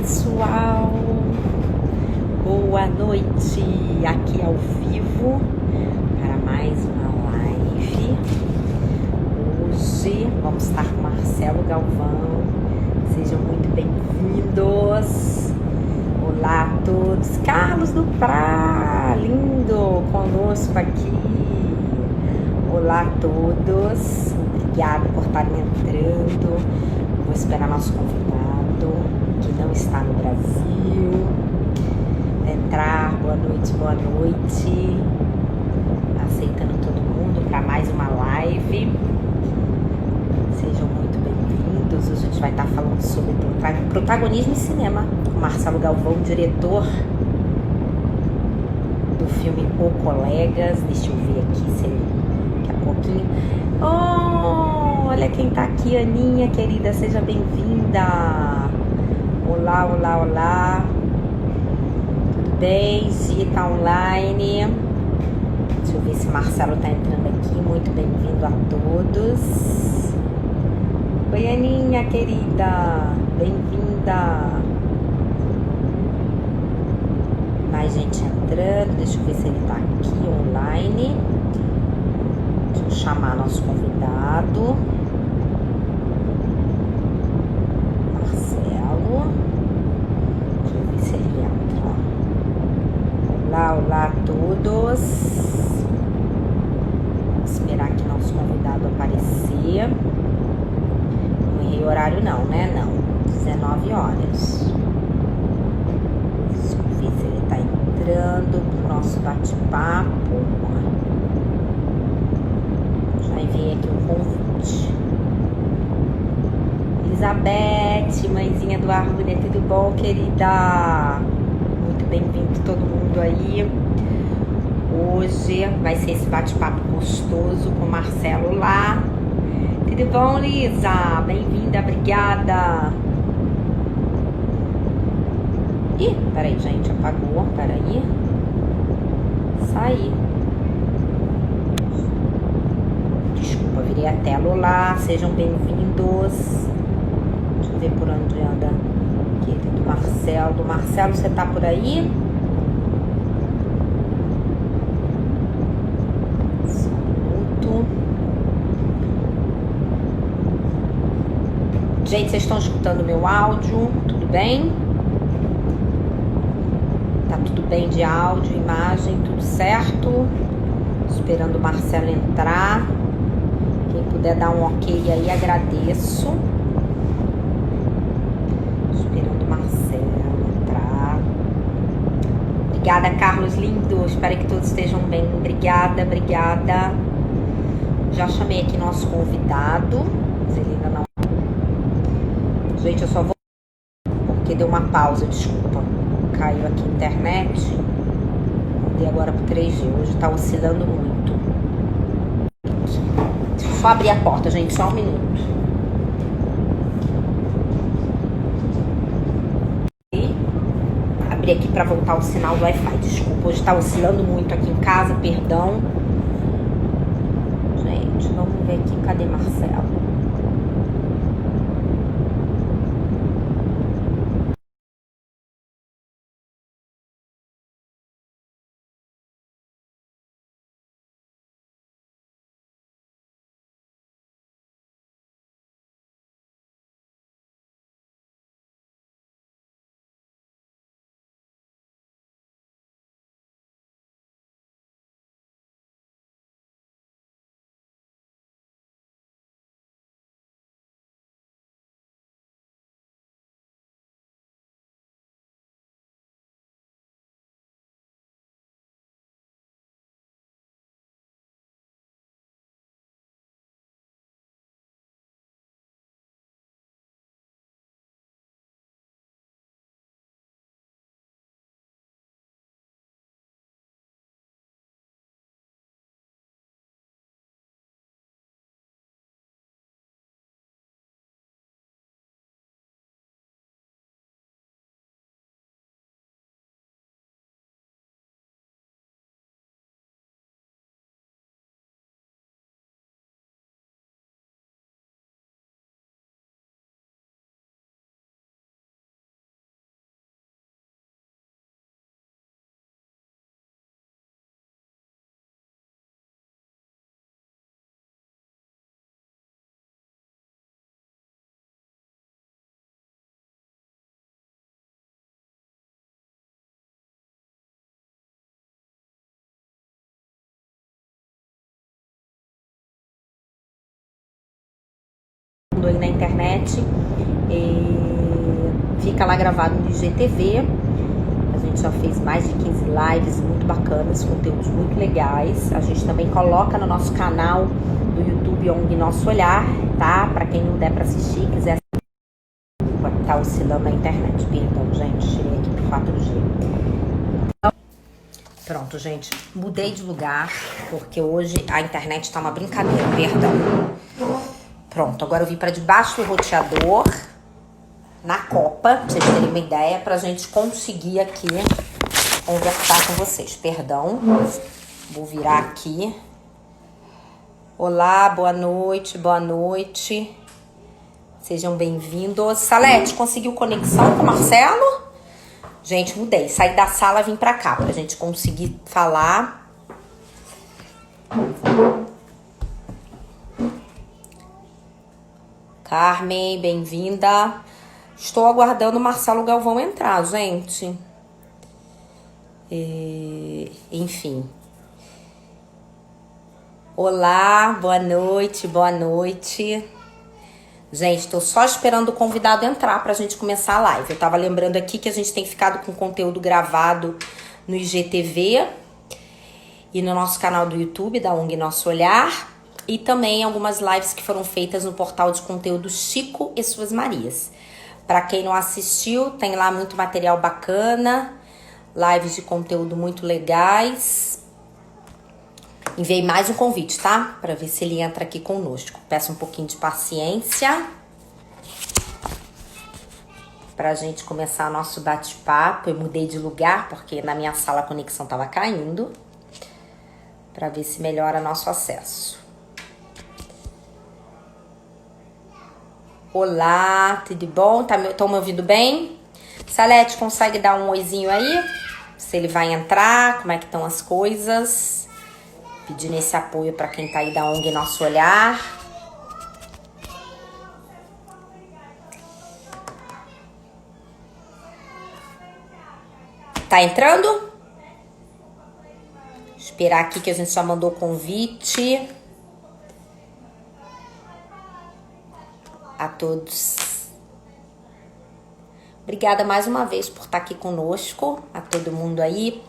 pessoal, boa noite, aqui ao vivo para mais uma live. Hoje vamos estar com Marcelo Galvão, sejam muito bem-vindos. Olá a todos, Carlos do Prá, lindo, conosco aqui. Olá a todos, obrigada por estarem entrando. Vou esperar nosso convidado, que não está no Brasil, entrar. Boa noite, aceitando todo mundo para mais uma live. Sejam muito bem-vindos. Hoje a gente vai estar falando sobre protagonismo em cinema, com Marcelo Galvão, diretor do filme O Colegas. Deixa eu ver aqui se ele... daqui a pouquinho. Oh, olha quem tá aqui, Aninha, querida, seja bem-vinda. Olá, olá, olá. Tudo bem? Gi tá online. Deixa eu ver se Marcelo tá entrando aqui. Muito bem-vindo a todos. Oi, Aninha, querida. Bem-vinda. Mais gente entrando. Deixa eu ver se ele tá aqui online. Deixa eu chamar nosso convidado. Marcelo. Deixa eu ver se ele entra. Olá, olá a todos. Vamos esperar aqui nosso convidado aparecer. Não errei o horário não, né? Não. 19 horas. Deixa eu ver se ele tá entrando pro nosso bate-papo. Já enviei aqui um convite. Elizabeth, mãezinha do Arruda, tudo bom, querida? Muito bem-vindo todo mundo aí. Hoje vai ser esse bate-papo gostoso com o Marcelo lá. Tudo bom, Lisa? Bem-vinda, obrigada. Ih, peraí, gente, apagou, peraí. Saí. Desculpa, virei a tela. Olá, sejam bem-vindos. Deixa eu ver por onde anda. Querido Marcelo. Marcelo, você tá por aí? Só um minuto. Gente, vocês estão escutando meu áudio? Tudo bem? Tá tudo bem de áudio, imagem, tudo certo? Esperando o Marcelo entrar. Quem puder dar um ok aí, agradeço. Esperando o Marcelo entrar. Obrigada, Carlos, lindo. Espero que todos estejam bem. Obrigada, obrigada. Já chamei aqui nosso convidado. Mas ele ainda não... Gente, eu só vou... porque deu uma pausa, desculpa. Caiu aqui a internet. Mudei agora pro 3G. Hoje tá oscilando muito. Deixa eu só abrir a porta, gente. Só um minuto. E abri aqui pra voltar o sinal do Wi-Fi. Desculpa, hoje tá oscilando muito aqui em casa. Perdão. Gente, vamos ver aqui. Cadê Marcelo? aí na internet, fica lá gravado no IGTV. A gente já fez mais de 15 lives muito bacanas, conteúdos muito legais. A gente também coloca no nosso canal do YouTube ONG Nosso Olhar, tá? Pra quem não der pra assistir, quiser, tá oscilando a internet. Perdão, gente, tirei aqui pro 4G. Pronto, gente, mudei de lugar, porque hoje a internet tá uma brincadeira, perdão. Pronto, agora eu vim pra debaixo do roteador, na copa, pra vocês terem uma ideia, pra gente conseguir aqui conversar com vocês. Perdão, vou virar aqui. Olá, boa noite, boa noite. Sejam bem-vindos. Salete, conseguiu conexão com o Marcelo? Gente, mudei. Saí da sala e vim pra cá, pra gente conseguir falar. Carmen, bem-vinda. Estou aguardando o Marcelo Galvão entrar, gente. Enfim. Olá, boa noite, boa noite. Gente, tô só esperando o convidado entrar pra gente começar a live. Eu tava lembrando aqui que a gente tem ficado com conteúdo gravado no IGTV e no nosso canal do YouTube, da ONG Nosso Olhar, e também algumas lives que foram feitas no portal de conteúdo Chico e Suas Marias. Pra quem não assistiu, tem lá muito material bacana, lives de conteúdo muito legais. Enviei mais um convite, tá? Pra ver se ele entra aqui conosco. Peço um pouquinho de paciência pra gente começar nosso bate-papo. Eu mudei de lugar porque na minha sala a conexão tava caindo. Pra ver se melhora nosso acesso. Olá, tudo bom? Estão me ouvindo bem? Salete, consegue dar um oizinho aí? Se ele vai entrar, como é que estão as coisas? Pedindo esse apoio para quem tá aí da ONG Nosso Olhar. Tá entrando? Esperar aqui que a gente já mandou o convite. A todos. Obrigada mais uma vez por estar aqui conosco. A todo mundo aí.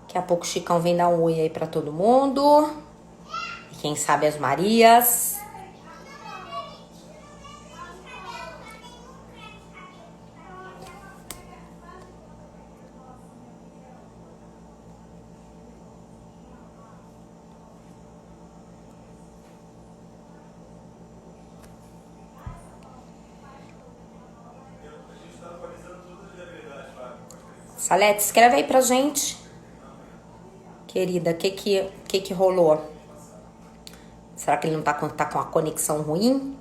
Daqui a pouco o Chicão vem dar um oi aí pra todo mundo. E quem sabe as Marias. Salete, escreve aí pra gente. Querida, o que rolou? Será que ele não tá com a conexão ruim?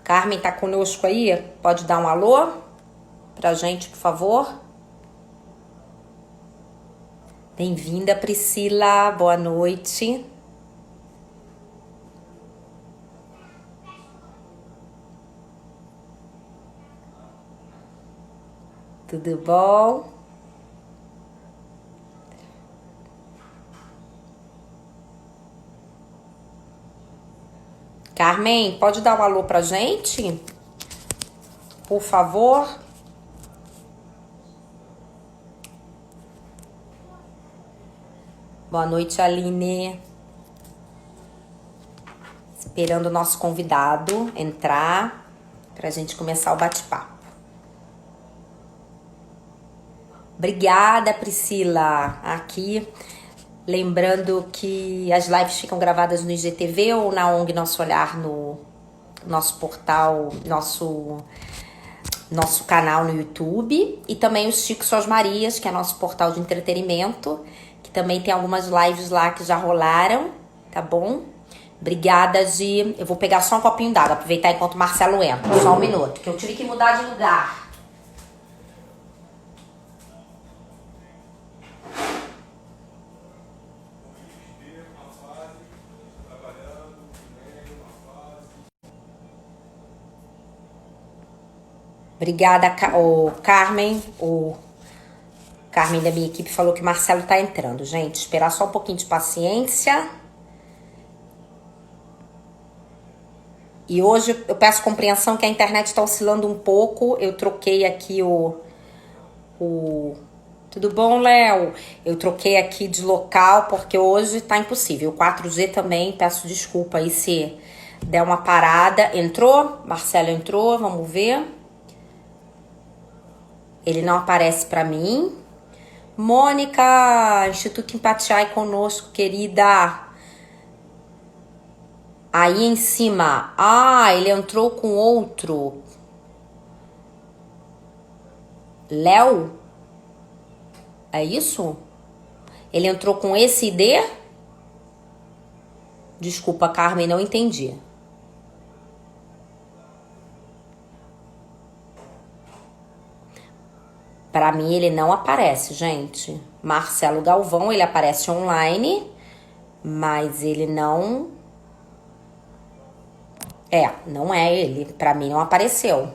Carmen tá conosco aí? Pode dar um alô pra gente, por favor? Bem-vinda, Priscila. Boa noite. Tudo bom? Carmen, pode dar um alô pra gente? Por favor. Boa noite, Aline. Esperando o nosso convidado entrar pra gente começar o bate-papo. Obrigada, Priscila. Aqui, lembrando que as lives ficam gravadas no IGTV ou na ONG Nosso Olhar, no nosso portal, nosso canal no YouTube. E também o Chico e Suas Marias, que é nosso portal de entretenimento, que também tem algumas lives lá que já rolaram, tá bom? Obrigada, Gi. Eu vou pegar só um copinho d'água, aproveitar enquanto o Marcelo entra. Só um minuto, que eu tive que mudar de lugar. Obrigada, o Carmen. O Carmen da minha equipe falou que o Marcelo tá entrando. Gente, esperar só um pouquinho de paciência. E hoje eu peço compreensão que a internet está oscilando um pouco. Eu troquei aqui Tudo bom, Léo? Eu troquei aqui de local porque hoje tá impossível. O 4G também, peço desculpa aí se der uma parada. Entrou? Marcelo entrou, vamos ver. Ele não aparece pra mim. Mônica, Instituto Empatiai conosco, querida. Aí em cima. Ah, ele entrou com outro. Léo? É isso? Ele entrou com esse ID? Desculpa, Carmen, não entendi. Pra mim ele não aparece, gente. Marcelo Galvão, ele aparece online, mas ele não... não é ele. Pra mim não apareceu.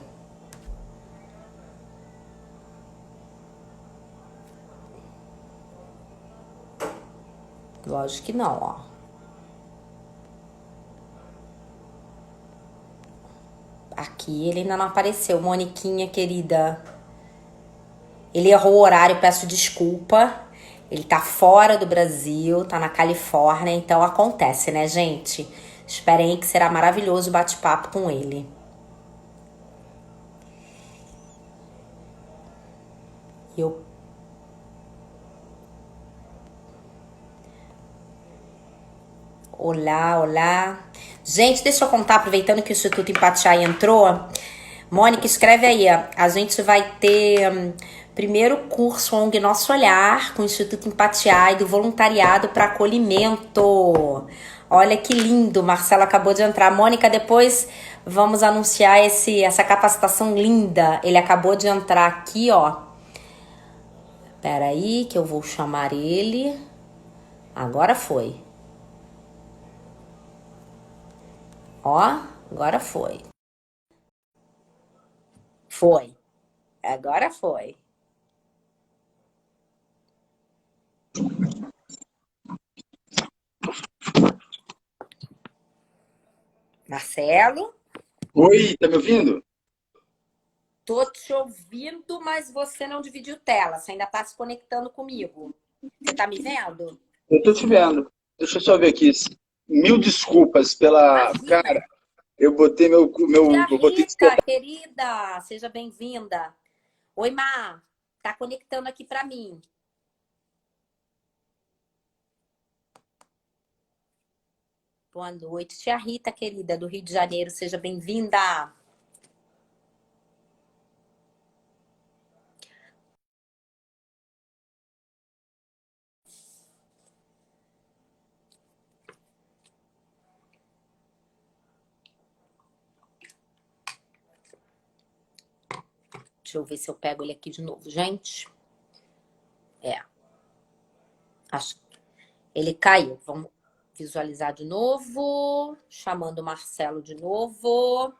Lógico que não, ó. Aqui ele ainda não apareceu. Moniquinha, querida. Ele errou o horário, peço desculpa. Ele tá fora do Brasil, tá na Califórnia, então acontece, né, gente? Esperem aí que será maravilhoso o bate-papo com ele. Olá, olá. Gente, deixa eu contar, aproveitando que o Instituto Empatiai entrou. Mônica, escreve aí. A gente vai ter primeiro curso ONG Nosso Olhar com o Instituto Empatiai do voluntariado para acolhimento. Olha que lindo, Marcelo acabou de entrar. Mônica, depois vamos anunciar essa capacitação linda. Ele acabou de entrar aqui, ó. Pera aí que eu vou chamar ele. Agora foi. Ó, agora foi. Foi. Agora foi. Marcelo? Oi, tá me ouvindo? Tô te ouvindo, mas você não dividiu tela. Você ainda tá se conectando comigo. Você tá me vendo? Eu tô te vendo. Deixa eu só ver aqui. Mil desculpas pela. Imagina. Cara, eu botei Tia eu botei Rita, querida, seja bem-vinda. Oi, Má. Tá conectando aqui pra mim. Boa noite. Tia Rita, querida, do Rio de Janeiro, seja bem-vinda. Deixa eu ver se eu pego ele aqui de novo, gente. Acho que ele caiu. Vamos visualizar de novo. Chamando o Marcelo de novo.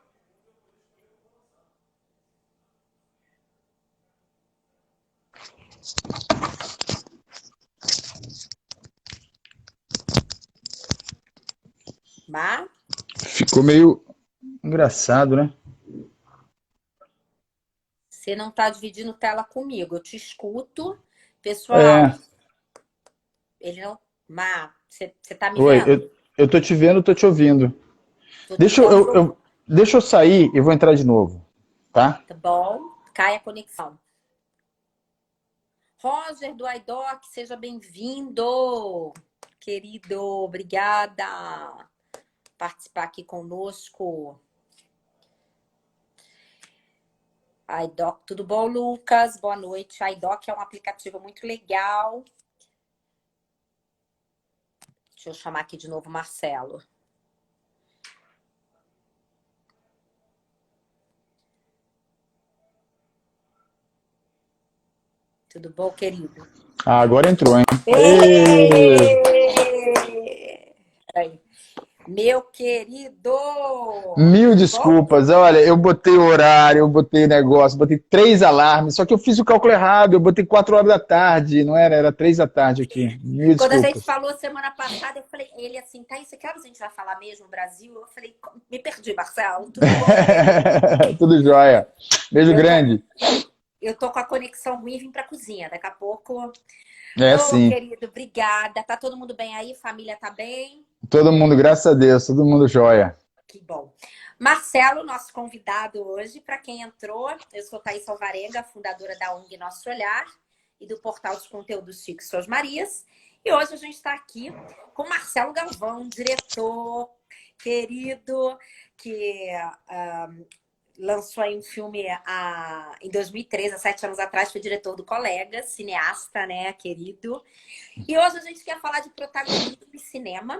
Má? Ficou meio engraçado, né? Você não tá dividindo tela comigo. Eu te escuto. Pessoal, É. ele não... Má, você tá me Oi, vendo? eu tô te vendo, tô te ouvindo. Tô Deixa tentando... deixa eu sair e vou entrar de novo, tá? Tá bom? Cai a conexão. Roger do iDoc, seja bem-vindo, querido. Obrigada por participar aqui conosco. iDoc, tudo bom, Lucas? Boa noite. iDoc é um aplicativo muito legal. Deixa eu chamar aqui de novo o Marcelo. Tudo bom, querido? Ah, agora entrou, hein? Ê! Aí. Meu querido! Mil Tudo bom? desculpas. Olha, eu botei horário, eu botei negócio, botei 3 alarmes, só que eu fiz o cálculo errado. Eu botei 4 horas da tarde, não era? Era 3 da tarde aqui. Mil Quando a gente desculpas. falou semana passada, eu falei, ele assim, Thaís, que horas a gente vai falar mesmo no Brasil? Eu falei, me perdi, Marcelo. Tudo bom, querido? Tudo jóia. Beijo Eu tô, grande. eu tô com a conexão ruim e vim pra cozinha. Daqui a pouco. É Ô, sim. querido, obrigada. Tá todo mundo bem aí? Família tá bem? Todo mundo, graças a Deus, todo mundo jóia. Que bom. Marcelo, nosso convidado hoje, para quem entrou, eu sou Thaís Alvarenga, fundadora da ONG Nosso Olhar e do portal de conteúdos Chico Suas Marias. E hoje a gente está aqui com Marcelo Galvão, diretor querido, que lançou aí um filme em 2013, há 7 anos atrás, foi diretor do Colegas, cineasta, né, querido. E hoje a gente quer falar de protagonismo e cinema.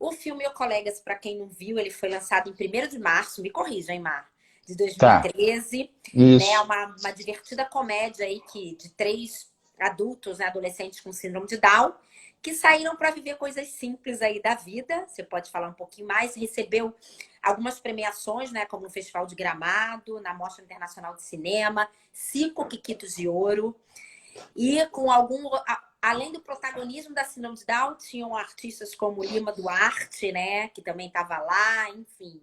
O filme O Colegas, para quem não viu, ele foi lançado em 1º de março, me corrija, hein, Mar? De Tá, 2013, né? isso. Uma divertida comédia aí de 3 adultos, né, adolescentes com síndrome de Down, que saíram para viver coisas simples aí da vida. Você pode falar um pouquinho mais. Recebeu algumas premiações, né, como no Festival de Gramado, na Mostra Internacional de Cinema, 5 Quiquitos de Ouro. E com além do protagonismo da Síndrome de Down, tinham artistas como Lima Duarte, né? Que também estava lá, enfim.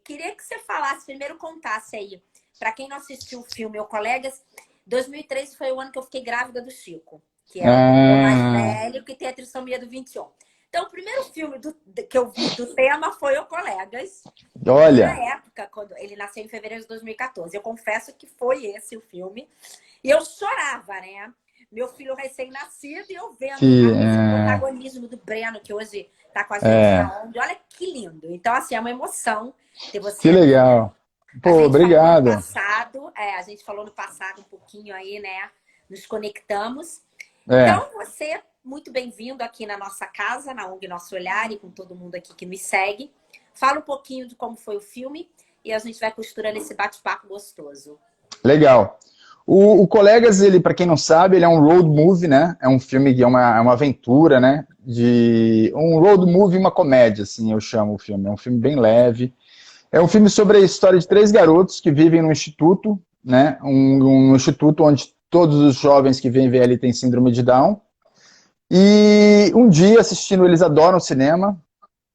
Queria que você falasse, primeiro contasse aí, para quem não assistiu o filme O Colegas, 2013 foi o ano que eu fiquei grávida do Chico, que é o meu mais Ah, velho, que tem a trissomia do 21. Então, o primeiro filme que eu vi do tema foi O Colegas. E na olha, época, quando ele nasceu em fevereiro de 2014, eu confesso que foi esse o filme. E eu chorava, né? Meu filho recém-nascido e eu vendo que, esse protagonismo do Breno, que hoje está com a gente é, na ONG. Olha que lindo. Então, assim, é uma emoção ter você que aqui. legal. A Pô, gente falou no obrigado. passado, um pouquinho aí, né? Nos conectamos. É, Então, você, muito bem-vindo aqui na nossa casa, na ONG Nosso Olhar, e com todo mundo aqui que nos segue. Fala um pouquinho de como foi o filme e a gente vai costurando esse bate-papo gostoso. legal. O Colegas, ele, para quem não sabe, ele é um road movie, né? É um filme que é uma aventura, né? De um road movie, uma comédia, assim, eu chamo o filme. É um filme bem leve. É um filme sobre a história de 3 garotos que vivem num instituto, né? Um instituto onde todos os jovens que vêm ver ali têm síndrome de Down. E um dia assistindo, eles adoram cinema,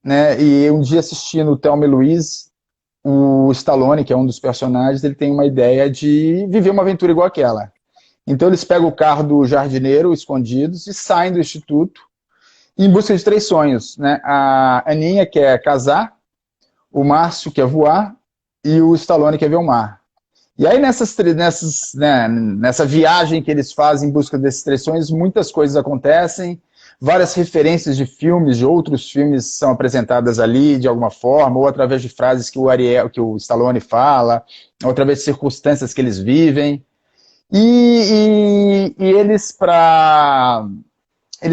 né? E um dia assistindo o Thelma e Louise, o Stallone, que é um dos personagens, ele tem uma ideia de viver uma aventura igual aquela. Então eles pegam o carro do jardineiro, escondidos, e saem do instituto em busca de 3 sonhos, né? A Aninha quer casar, o Márcio quer voar e o Stallone quer ver o mar. E aí nessa viagem que eles fazem em busca desses 3 sonhos, muitas coisas acontecem, várias referências de filmes, de outros filmes são apresentadas ali de alguma forma, ou através de frases que o Stallone fala, ou através de circunstâncias que eles vivem. E eles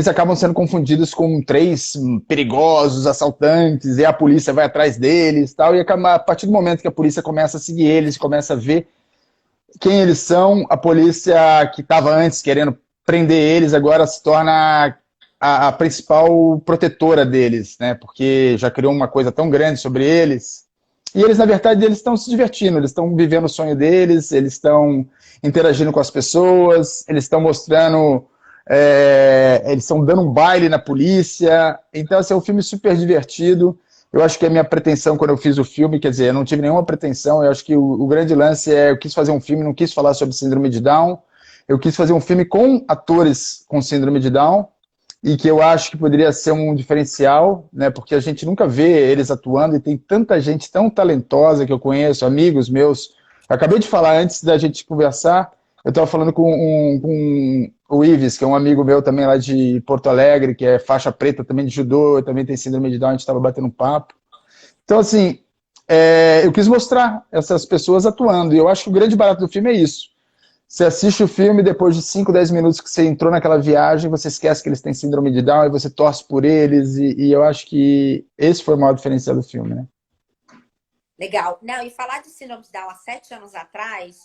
acabam sendo confundidos com 3 perigosos assaltantes, e a polícia vai atrás deles, tal, e a partir do momento que a polícia começa a seguir eles, começa a ver quem eles são, a polícia que estava antes querendo prender eles agora se torna a principal protetora deles, né? Porque já criou uma coisa tão grande sobre eles. E eles, na verdade, eles estão se divertindo, eles estão vivendo o sonho deles, eles estão interagindo com as pessoas, eles estão mostrando, eles estão dando um baile na polícia. Então, assim, é um filme super divertido. Eu acho que a minha pretensão quando eu fiz o filme, quer dizer, eu não tive nenhuma pretensão, eu acho que o grande lance é, eu quis fazer um filme, não quis falar sobre síndrome de Down, eu quis fazer um filme com atores com síndrome de Down, e que eu acho que poderia ser um diferencial, né, porque a gente nunca vê eles atuando, e tem tanta gente tão talentosa que eu conheço, amigos meus. Eu acabei de falar antes da gente conversar, eu estava falando com o Ives, que é um amigo meu também lá de Porto Alegre, que é faixa preta também de judô, também tem síndrome de Down, a gente estava batendo um papo. Então, assim, eu quis mostrar essas pessoas atuando, e eu acho que o grande barato do filme é isso. Você assiste o filme, depois de 5, 10 minutos que você entrou naquela viagem, você esquece que eles têm síndrome de Down e você torce por eles, e eu acho que esse foi o maior diferencial do filme, né? Legal. Não, e falar de síndrome de Down há 7 anos atrás,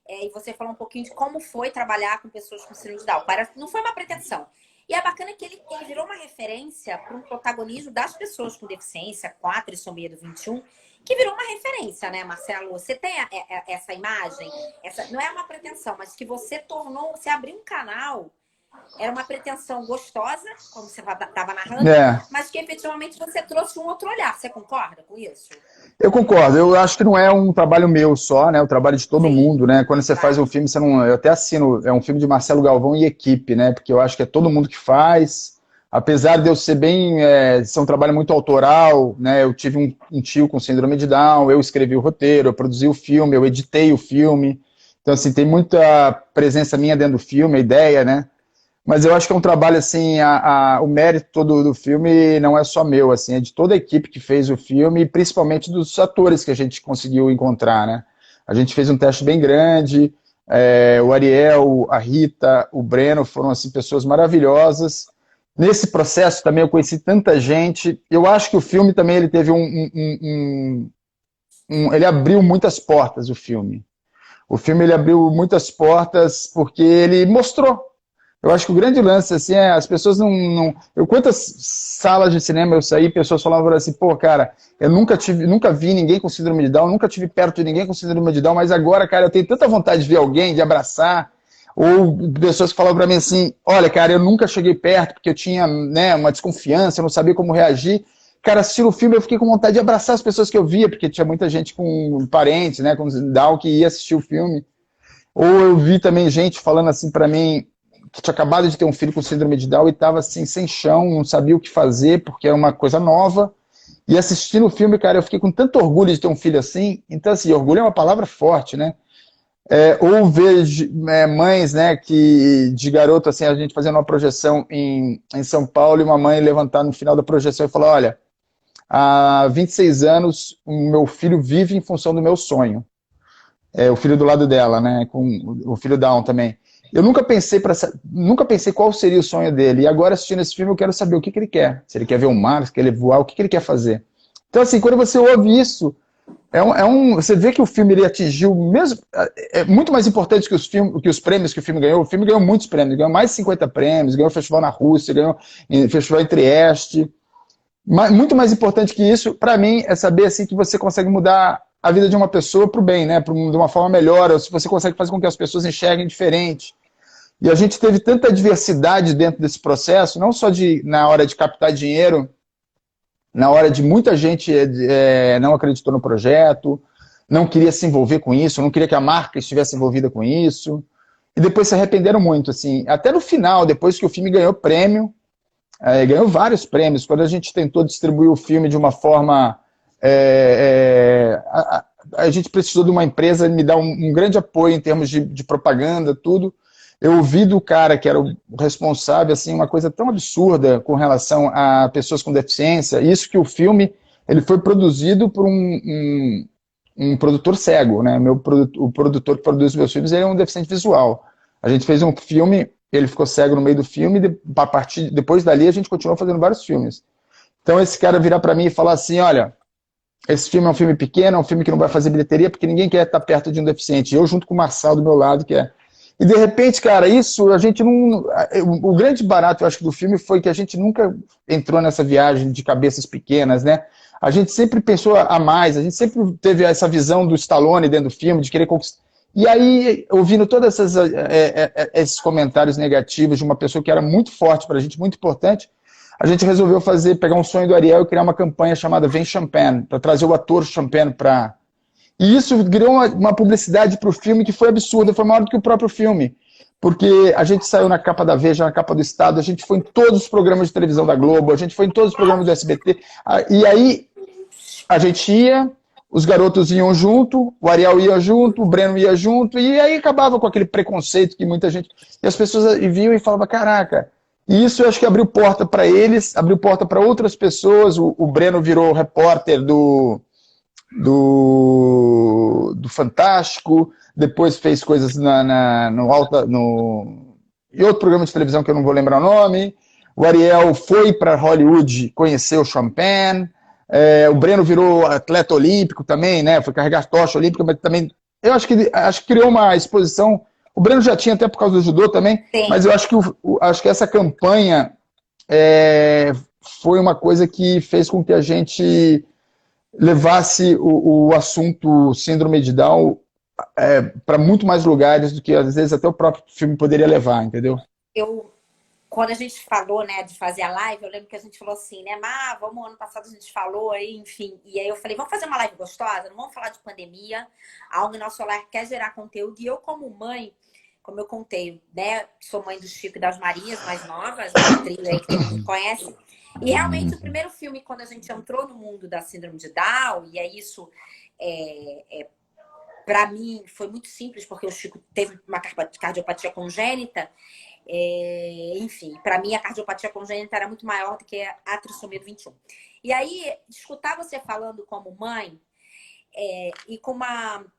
e você falou um pouquinho de como foi trabalhar com pessoas com síndrome de Down. Não foi uma pretensão. E é bacana que ele virou uma referência para um protagonismo das pessoas com deficiência, 4 e Sombria do 21, que virou uma referência, né, Marcelo? Você tem essa imagem, não é uma pretensão, mas que você abriu um canal, era uma pretensão gostosa, como você estava narrando, mas que efetivamente você trouxe um outro olhar. Você concorda com isso? Eu concordo. Eu acho que não é um trabalho meu só, né? É o trabalho de todo mundo, né? Quando você faz um filme, você não... Eu até assino, é um filme de Marcelo Galvão e equipe, né? Porque eu acho que é todo mundo que faz. Apesar de eu ser ser um trabalho muito autoral, né? Eu tive um tio com síndrome de Down, eu escrevi o roteiro, eu produzi o filme, eu editei o filme. Então, assim, tem muita presença minha dentro do filme, a ideia, né? Mas eu acho que é um trabalho, assim, o mérito todo do filme não é só meu, assim, é de toda a equipe que fez o filme, e principalmente dos atores que a gente conseguiu encontrar, né? A gente fez um teste bem grande, o Ariel, a Rita, o Breno foram, assim, pessoas maravilhosas. Nesse processo também eu conheci tanta gente. Eu acho que o filme também ele teve ele abriu muitas portas, o filme. O filme ele abriu muitas portas porque ele mostrou. Eu acho que o grande lance, assim, as pessoas não... Quantas salas de cinema eu saí, pessoas falavam assim, pô, cara, eu nunca vi ninguém com síndrome de Down, nunca tive perto de ninguém com síndrome de Down, mas agora, cara, eu tenho tanta vontade de ver alguém, de abraçar. Ou pessoas que falavam pra mim assim, olha, cara, eu nunca cheguei perto porque eu tinha, né, uma desconfiança, eu não sabia como reagir. Cara, assistindo o filme, eu fiquei com vontade de abraçar as pessoas que eu via, porque tinha muita gente com parentes, né, com Down, que ia assistir o filme. Ou eu vi também gente falando assim pra mim, que tinha acabado de ter um filho com síndrome de Down e estava assim, sem chão, não sabia o que fazer, porque era uma coisa nova. E assistindo o filme, cara, eu fiquei com tanto orgulho de ter um filho assim. Então, assim, orgulho é uma palavra forte, né? Ou ver mães, né, que de garoto, assim, a gente fazendo uma projeção em São Paulo e uma mãe levantar no final da projeção e falar, olha, há 26 anos o meu filho vive em função do meu sonho. O filho do lado dela, né, com o filho Down também. Eu nunca pensei qual seria o sonho dele. E agora, assistindo esse filme, eu quero saber o que ele quer. Se ele quer ver o mar, se ele quer voar, o que ele quer fazer. Então, assim, quando você ouve isso, você vê que o filme ele atingiu mesmo. É muito mais importante que os prêmios que o filme ganhou. O filme ganhou muitos prêmios, ganhou mais de 50 prêmios, ganhou festival na Rússia, ganhou festival em Trieste. Muito mais importante que isso, para mim, é saber assim, que você consegue mudar a vida de uma pessoa para o bem, né? De uma forma melhor, ou se você consegue fazer com que as pessoas enxerguem diferente. E a gente teve tanta diversidade dentro desse processo, não só na hora de captar dinheiro, na hora de muita gente não acreditou no projeto, não queria se envolver com isso, não queria que a marca estivesse envolvida com isso, e depois se arrependeram muito, assim, até no final, depois que o filme ganhou prêmio, ganhou vários prêmios, quando a gente tentou distribuir o filme de uma forma... a gente precisou de uma empresa me dar um grande apoio em termos de propaganda, tudo. Eu ouvi do cara que era o responsável, assim, uma coisa tão absurda com relação a pessoas com deficiência, isso que o filme ele foi produzido por um produtor cego, né? O produtor que produz meus filmes ele é um deficiente visual. A gente fez um filme, ele ficou cego no meio do filme, depois dali a gente continuou fazendo vários filmes. Então esse cara virar para mim e falar assim, olha, esse filme é um filme pequeno, é um filme que não vai fazer bilheteria porque ninguém quer estar perto de um deficiente. Eu junto com o Marçal do meu lado, que é... E de repente, cara, isso a gente não... O grande barato, eu acho, do filme foi que a gente nunca entrou nessa viagem de cabeças pequenas, né? A gente sempre pensou a mais, a gente sempre teve essa visão do Stallone dentro do filme, de querer conquistar. E aí, ouvindo todos esses comentários negativos de uma pessoa que era muito forte pra gente, muito importante, a gente resolveu pegar um sonho do Ariel e criar uma campanha chamada Vem Champagne, para trazer o ator Champagne para... E isso criou uma publicidade para o filme que foi absurda, foi maior do que o próprio filme. Porque a gente saiu na capa da Veja, na capa do Estado, a gente foi em todos os programas de televisão da Globo, a gente foi em todos os programas do SBT. E aí a gente ia, os garotos iam junto, o Ariel ia junto, o Breno ia junto, e aí acabava com aquele preconceito que muita gente... E as pessoas viam e falavam, caraca... E isso eu acho que abriu porta para eles, abriu porta para outras pessoas. O Breno virou repórter do Fantástico, depois fez coisas em outro programa de televisão que eu não vou lembrar o nome. O Ariel foi para Hollywood conhecer o Champagne. O Breno virou atleta olímpico também, né? Foi carregar tocha olímpica, mas também... Eu acho que criou uma exposição O Breno já tinha até por causa do judô também, Sim. mas eu acho que, acho que essa campanha foi uma coisa que fez com que a gente levasse o assunto síndrome de Down para muito mais lugares do que, às vezes, até o próprio filme poderia levar, entendeu? Quando a gente falou, né, de fazer a live, eu lembro que a gente falou assim, né, vamos, ano passado a gente falou aí, enfim, e aí eu falei, vamos fazer uma live gostosa, não vamos falar de pandemia, a ONG Nosso Lar quer gerar conteúdo, e eu como mãe, como eu contei, né, sou mãe do Chico e das Marias, mais novas, uma trilha aí que todo mundo conhece, e realmente o primeiro filme, quando a gente entrou no mundo da síndrome de Down, e é isso, para mim, foi muito simples, porque o Chico teve uma cardiopatia congênita, enfim, para mim a cardiopatia congênita era muito maior do que a trissomia do 21. E aí, escutar você falando como mãe, e com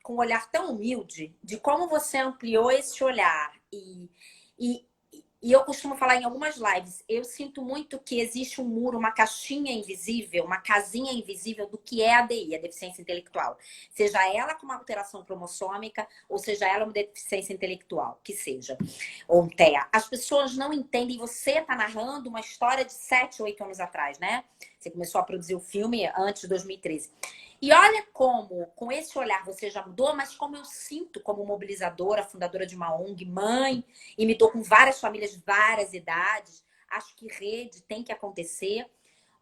um olhar tão humilde, de como você ampliou esse olhar. E eu costumo falar em algumas lives, eu sinto muito que existe um muro, uma caixinha invisível, uma casinha invisível do que é a DI, a deficiência intelectual. Seja ela com uma alteração cromossômica, ou seja ela uma deficiência intelectual, que seja. Ou um TEA. As pessoas não entendem, você está narrando uma história de 7, 8 anos atrás, né? Você começou a produzir o filme antes de 2013. E olha como, com esse olhar, você já mudou, mas como eu sinto como mobilizadora, fundadora de uma ONG, mãe, e me dou com várias famílias de várias idades, acho que rede tem que acontecer.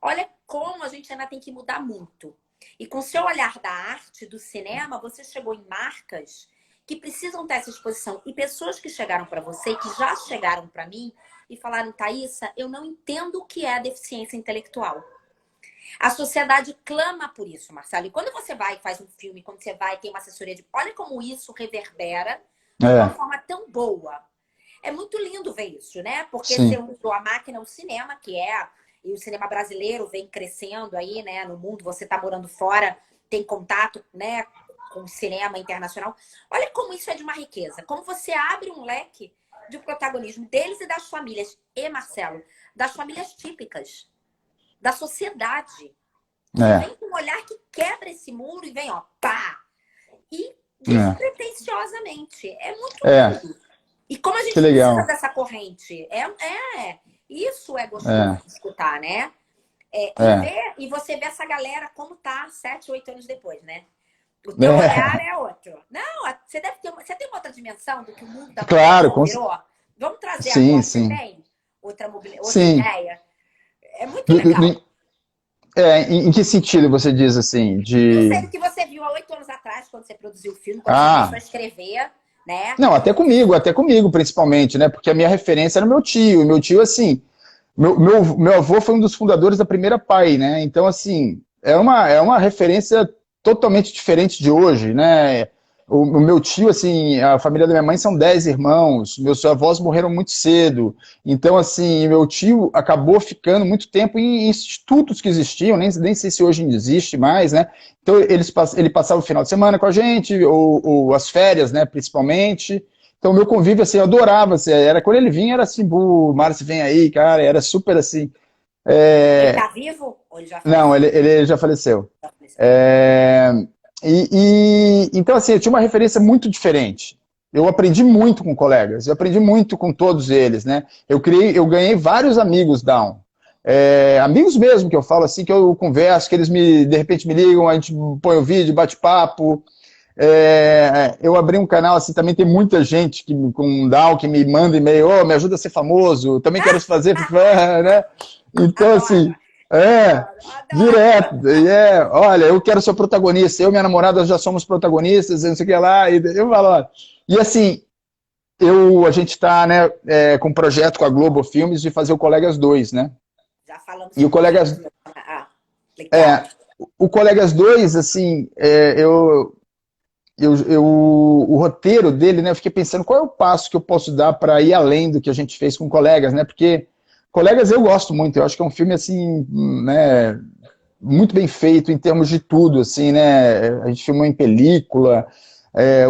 Olha como a gente ainda tem que mudar muito. E com o seu olhar da arte, do cinema, você chegou em marcas que precisam ter essa exposição. E pessoas que chegaram para você, que já chegaram para mim, e falaram, Thaísa, eu não entendo o que é a deficiência intelectual. A sociedade clama por isso, Marcelo. E quando você vai e faz um filme, quando você vai e tem uma assessoria de... Olha como isso reverbera de uma forma tão boa. É muito lindo ver isso, né? Porque você usou a máquina, o cinema, e o cinema brasileiro vem crescendo aí, né? No mundo, você está morando fora, tem contato, né, com o cinema internacional. Olha como isso é de uma riqueza. Como você abre um leque de protagonismo deles e das famílias. E, Marcelo, das famílias típicas. Da sociedade. Vem com um olhar que quebra esse muro e vem, ó, pá! E despretensiosamente. É muito lindo. E como a gente precisa dessa corrente. Isso é gostoso de escutar, né? E você vê essa galera como tá 7, 8 anos depois, né? O teu olhar é outro. Não, você tem uma outra dimensão do que o mundo da claro, virou? Vamos trazer agora. Você tem outra ideia? É muito legal. Em que sentido você diz assim? Não sei do que você viu há 8 anos atrás, quando você produziu o filme, quando você começou a escrever, né? Não, até comigo, principalmente, né? Porque a minha referência era o meu tio. E meu tio, assim, meu avô foi um dos fundadores da Primeira Pai, né? Então, assim, é uma referência totalmente diferente de hoje, né? O meu tio, assim, a família da minha mãe são 10 irmãos, meus avós morreram muito cedo, então, assim, meu tio acabou ficando muito tempo em institutos que existiam, nem sei se hoje existe mais, né? Então, ele passava o final de semana com a gente, ou as férias, né, principalmente. Então, meu convívio, assim, eu adorava, assim, quando ele vinha, era assim, Márcio, vem aí, cara, era super assim. Ele tá vivo? Ou ele já faleceu? Não, ele já faleceu. Então, assim, eu tinha uma referência muito diferente. Eu aprendi muito com colegas, eu aprendi muito com todos eles, né? Eu ganhei vários amigos Down. Amigos mesmo, que eu falo assim, que eu converso, que eles de repente me ligam, a gente põe o vídeo, bate papo. Eu abri um canal, assim, também tem muita gente com Down que me manda e-mail, me ajuda a ser famoso, também quero fazer, né? Então, assim... direto. Olha, eu quero ser protagonista. Eu e minha namorada já somos protagonistas, não sei o que lá. E eu falo, e assim, a gente está, né, com um projeto com a Globo Filmes de fazer o Colegas 2, né? Já falamos. E o Colegas. O Colegas 2, assim, o roteiro dele, né? Eu fiquei pensando qual é o passo que eu posso dar para ir além do que a gente fez com Colegas, né? Porque Colegas eu gosto muito, eu acho que é um filme, assim, né, muito bem feito em termos de tudo, assim, né, a gente filmou em película,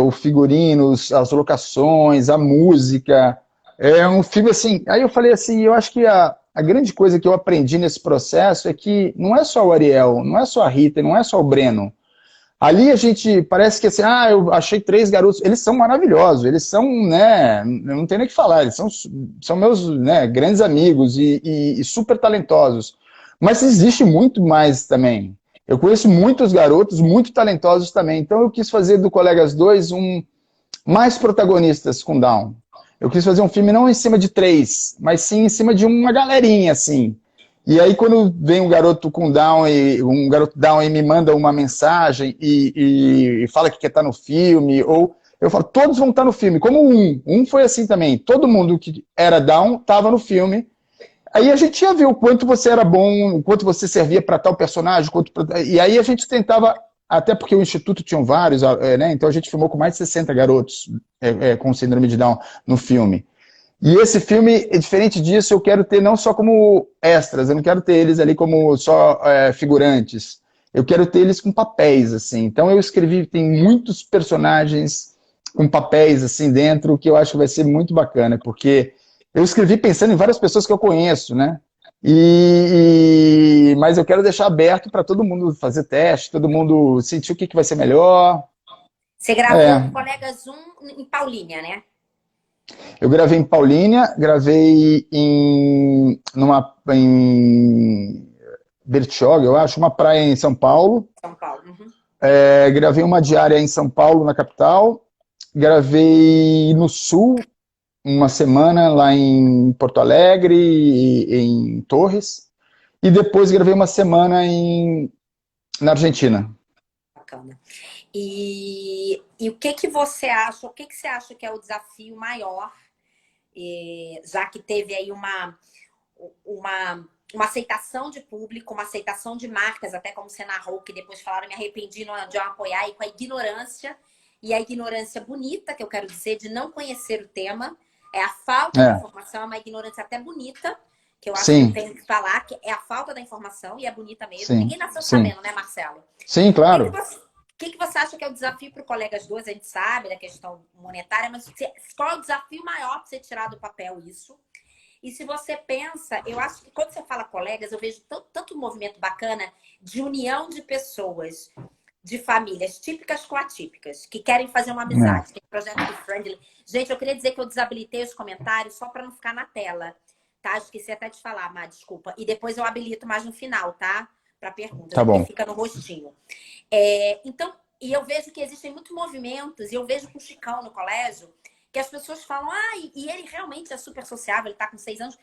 o figurinos, as locações, a música, é um filme, assim, aí eu falei assim, eu acho que a grande coisa que eu aprendi nesse processo é que não é só o Ariel, não é só a Rita, não é só o Breno, Ali a gente parece que assim, eu achei 3 garotos, eles são maravilhosos, eles são, né, eu não tenho nem o que falar, eles são meus, né, grandes amigos e super talentosos. Mas existe muito mais também. Eu conheço muitos garotos muito talentosos também, então eu quis fazer do Colegas 2 mais protagonistas com Down. Eu quis fazer um filme não em cima de 3, mas sim em cima de uma galerinha, assim. E aí quando vem um garoto com Down, um garoto Down e me manda uma mensagem e fala que quer estar no filme, ou eu falo, todos vão estar no filme, como um foi assim também, todo mundo que era Down estava no filme. Aí a gente ia ver o quanto você era bom, o quanto você servia para tal personagem, e aí a gente tentava, até porque o Instituto tinha vários, né, então a gente filmou com mais de 60 garotos com síndrome de Down no filme. E esse filme, diferente disso, eu quero ter não só como extras, eu não quero ter eles ali como só figurantes, eu quero ter eles com papéis, assim. Então eu escrevi, tem muitos personagens com papéis, assim, dentro, que eu acho que vai ser muito bacana, porque eu escrevi pensando em várias pessoas que eu conheço, né? Mas eu quero deixar aberto para todo mundo fazer teste, todo mundo sentir o que vai ser melhor. Você gravou Colegas 1 em Paulínia, né? Eu gravei em Paulínia, gravei em Bertioga, eu acho, uma praia em São Paulo. São Paulo. Uhum. Gravei uma diária em São Paulo, na capital. Gravei no Sul, uma semana lá em Porto Alegre, em Torres. E depois gravei uma semana na Argentina. Bacana. E o que você acha? O que você acha que é o desafio maior, já que teve aí uma aceitação de público, uma aceitação de marcas, até como você narrou, que depois falaram, me arrependi de não apoiar, e com a ignorância bonita, que eu quero dizer, de não conhecer o tema, é a falta de informação, é uma ignorância até bonita, que eu acho que eu tenho que falar, que é a falta da informação, e é bonita mesmo. Sim. Ninguém nasceu sabendo, né, Marcelo? Sim, claro. O que você acha que é o desafio para o Colegas 2? A gente sabe da questão monetária, mas qual é o desafio maior para você tirar do papel isso? E se você pensa, eu acho que quando você fala colegas, eu vejo tanto movimento bacana de união de pessoas, de famílias típicas com atípicas, que querem fazer uma amizade. Tem projeto do Friendly. Gente, eu queria dizer que eu desabilitei os comentários só para não ficar na tela, tá? Esqueci até de falar, Má, desculpa. E depois eu habilito mais no final, tá? Para perguntas, tá bom. Fica no rostinho. Então, e eu vejo que existem muitos movimentos, e eu vejo com o Chicão no colégio, que as pessoas falam, e ele realmente é super sociável, ele está com 6 anos.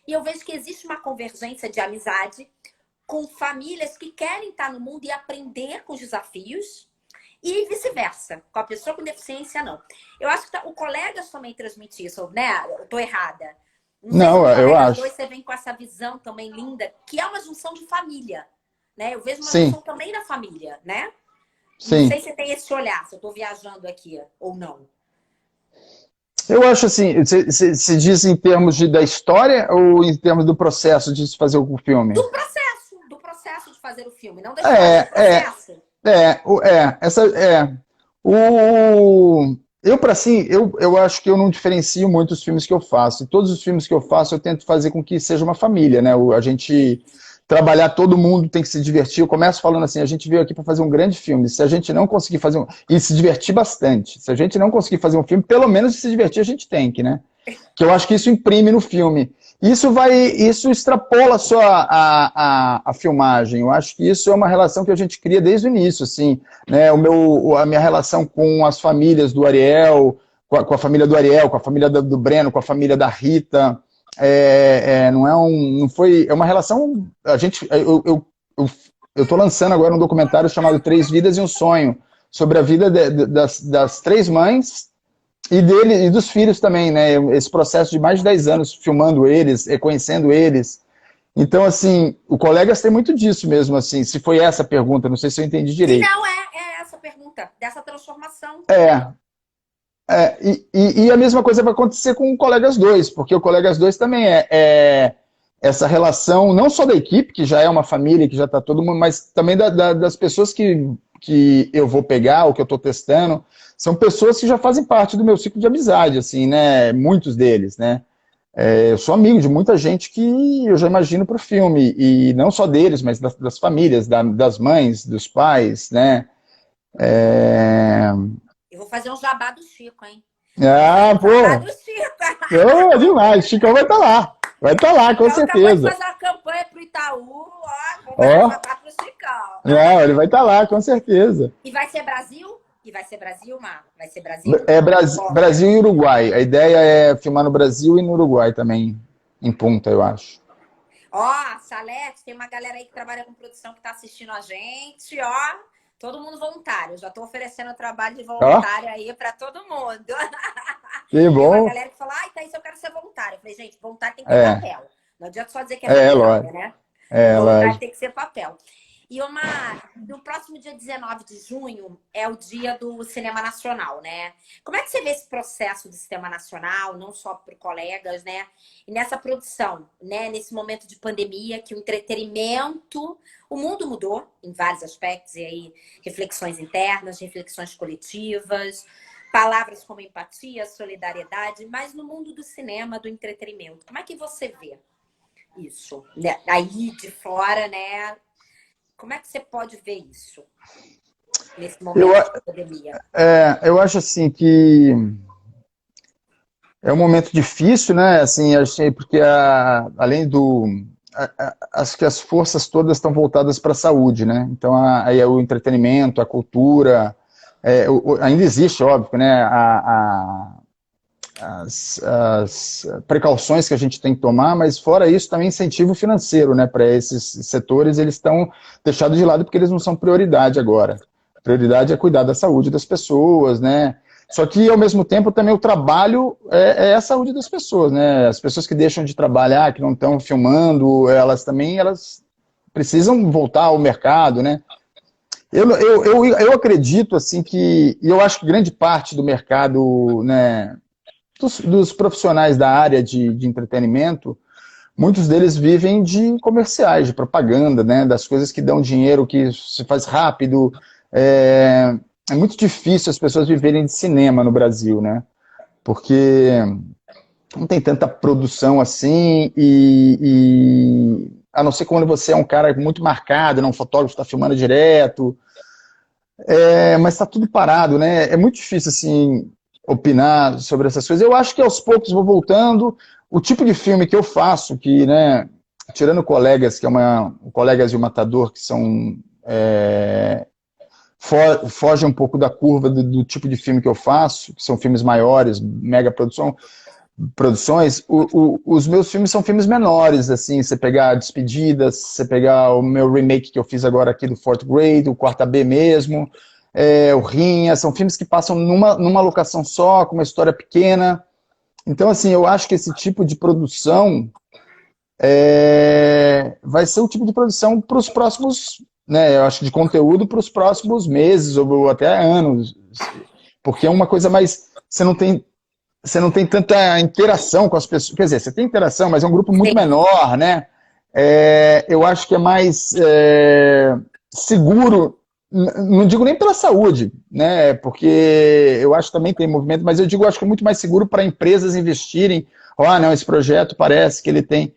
E eu vejo que existe uma convergência de amizade com famílias que querem estar no mundo e aprender com os desafios, e vice-versa, com a pessoa com deficiência, não. Eu acho que o Colegas também transmite isso, né? Eu estou errada. Não, eu acho. Você vem com essa visão também linda, que é uma junção de família, né? Eu vejo uma junção também da família, né? Sim. Não sei se tem esse olhar, se eu estou viajando aqui ou não. Eu acho assim, você diz em termos da história ou em termos do processo de se fazer o filme? Do processo de fazer o filme, não da história, do processo. Eu acho que eu não diferencio muito os filmes que eu faço. E todos os filmes que eu faço, eu tento fazer com que seja uma família, né? A gente trabalhar, todo mundo tem que se divertir. Eu começo falando assim, a gente veio aqui para fazer um grande filme. Se a gente não conseguir fazer e se divertir bastante. Se a gente não conseguir fazer um filme, pelo menos se divertir a gente tem que, né? Que eu acho que isso imprime no filme. Isso extrapola só a filmagem. Eu acho que isso é uma relação que a gente cria desde o início, assim, né? A minha relação com as famílias do Ariel, com a família do Ariel, com a família do Breno, com a família da Rita. É uma relação. Eu tô lançando agora um documentário chamado 3 Vidas e um Sonho, sobre a vida das 3 mães e dos filhos também, né? Esse processo de mais de 10 anos filmando eles, conhecendo eles. Então, assim, o Colegas tem muito disso mesmo, assim, se foi essa a pergunta, não sei se eu entendi direito. Não, é essa a pergunta, dessa transformação. E a mesma coisa vai acontecer com o Colegas 2, porque o Colegas 2 também é essa relação, não só da equipe, que já é uma família, que já está todo mundo, mas também das pessoas que eu vou pegar, ou que eu estou testando, são pessoas que já fazem parte do meu ciclo de amizade, assim, né? Muitos deles, né? Eu sou amigo de muita gente que eu já imagino para o filme, e não só deles, mas das famílias, das mães, dos pais, né? Eu vou fazer um jabá do Chico, hein? Ah, Jabá pô, do Chico. demais. Chicão vai estar lá. Vai estar lá, com Então, acabou de certeza. fazer uma campanha pro Itaú, ó, vou fazer um Ó, jabá pro Chicão. não, ele vai estar lá, com certeza. E vai ser Brasil? E vai ser Brasil, Mar? Vai ser Brasil? É Ó, Brasil e Uruguai. A ideia é filmar no Brasil e no Uruguai também, em Punta, eu acho. ó, Salete, tem uma galera aí que trabalha com produção que tá assistindo a gente, ó. Todo mundo voluntário. Eu já tô oferecendo trabalho de Ó, voluntário aí pra todo mundo. que Tem uma bom. galera que fala, ai, Thaís, eu quero ser voluntário. Eu falei, gente, voluntário tem que ter É, papel. Não adianta só dizer que é voluntário, lógico. né? É, Voluntário lógico. tem que ser papel. E no próximo dia 19 de junho é o dia do Cinema Nacional, né? Como é que você vê esse processo do Cinema Nacional, não só por colegas, né? E nessa produção, né? Nesse momento de pandemia, que o entretenimento, o mundo mudou em vários aspectos, e aí reflexões internas, reflexões coletivas, palavras como empatia, solidariedade, mas no mundo do cinema, do entretenimento, como é que você vê isso? Né? Aí de fora, né? Como é que você pode ver isso nesse Eu, momento de pandemia? eu acho assim que é um momento difícil, né? Assim, achei porque além do acho que as forças todas estão voltadas para a saúde, né? Então aí é o entretenimento, a cultura, ainda existe, óbvio, né? As precauções que a gente tem que tomar, mas fora isso também incentivo financeiro, né? Para esses setores, eles estão deixados de lado porque eles não são prioridade agora. Prioridade é cuidar da saúde das pessoas, né? Só que, ao mesmo tempo, também o trabalho é a saúde das pessoas, né? As pessoas que deixam de trabalhar, que não estão filmando, elas precisam voltar ao mercado, né? Eu acredito, assim, e eu acho que grande parte do mercado, né, dos profissionais da área de entretenimento, muitos deles vivem de comerciais, de propaganda, né, das coisas que dão dinheiro, que se faz rápido. É muito difícil as pessoas viverem de cinema no Brasil, né? Porque não tem tanta produção assim a não ser quando você é um cara muito marcado, né, um fotógrafo está filmando direto, mas está tudo parado, né? É muito difícil assim opinar sobre essas coisas. Eu acho que aos poucos vou voltando. O tipo de filme que eu faço, que, né, tirando colegas, que é colegas de Matador, que são foge um pouco da curva do tipo de filme que eu faço, que são filmes maiores, mega produções. Os meus filmes são filmes menores, assim, você pegar Despedidas, você pegar o meu remake que eu fiz agora aqui do Fourth Grade, o Quarta B mesmo, o Rinha, são filmes que passam numa locação só, com uma história pequena. Então, assim, eu acho que esse tipo de produção vai ser o tipo de produção para os próximos, né, eu acho que de conteúdo para os próximos meses ou até anos, porque é uma coisa mais, você não tem tanta interação com as pessoas, quer dizer, você tem interação, mas é um grupo muito Sim. menor, né? Eu acho que é mais seguro, não digo nem pela saúde, né? Porque eu acho que também tem movimento, mas eu digo, acho que é muito mais seguro para empresas investirem. Não, esse projeto parece que ele tem.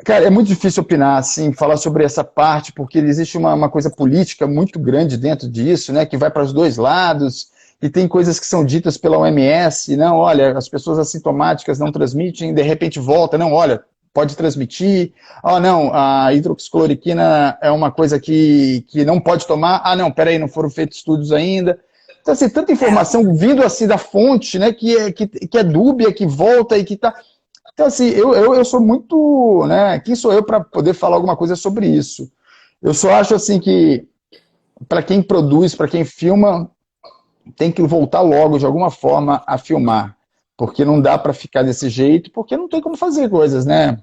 Cara, é muito difícil opinar, assim, falar sobre essa parte, porque existe uma coisa política muito grande dentro disso, né, que vai para os dois lados, e tem coisas que são ditas pela OMS, não, olha, as pessoas assintomáticas não transmitem, de repente volta, não, olha, pode transmitir, não, a hidroxicloroquina é uma coisa que não pode tomar, não, peraí, não foram feitos estudos ainda. Então, assim, tanta informação vindo assim da fonte, né, que é dúbia, que volta e que está. Então, assim, eu sou muito, né, quem sou eu para poder falar alguma coisa sobre isso? Eu só acho, assim, que para quem produz, para quem filma, tem que voltar logo, de alguma forma, a filmar. Porque não dá para ficar desse jeito, porque não tem como fazer coisas, né?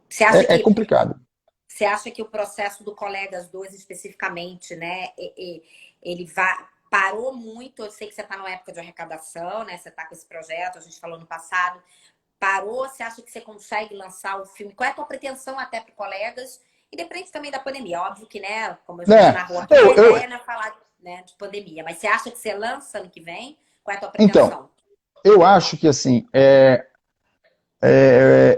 Você acha É que, complicado. você acha que o processo do Colegas 2 especificamente, né, ele parou muito? Eu sei que você está numa época de arrecadação, né? Você está com esse projeto, a gente falou no passado. Parou? Você acha que você consegue lançar o filme? Qual é a tua pretensão até para colegas? E depende também da pandemia. Óbvio que, né, como a gente narrou aqui, a ideia não é falar, né, de pandemia. Mas você acha que você lança ano que vem? Qual é a tua Então, pretensão? eu acho que, assim,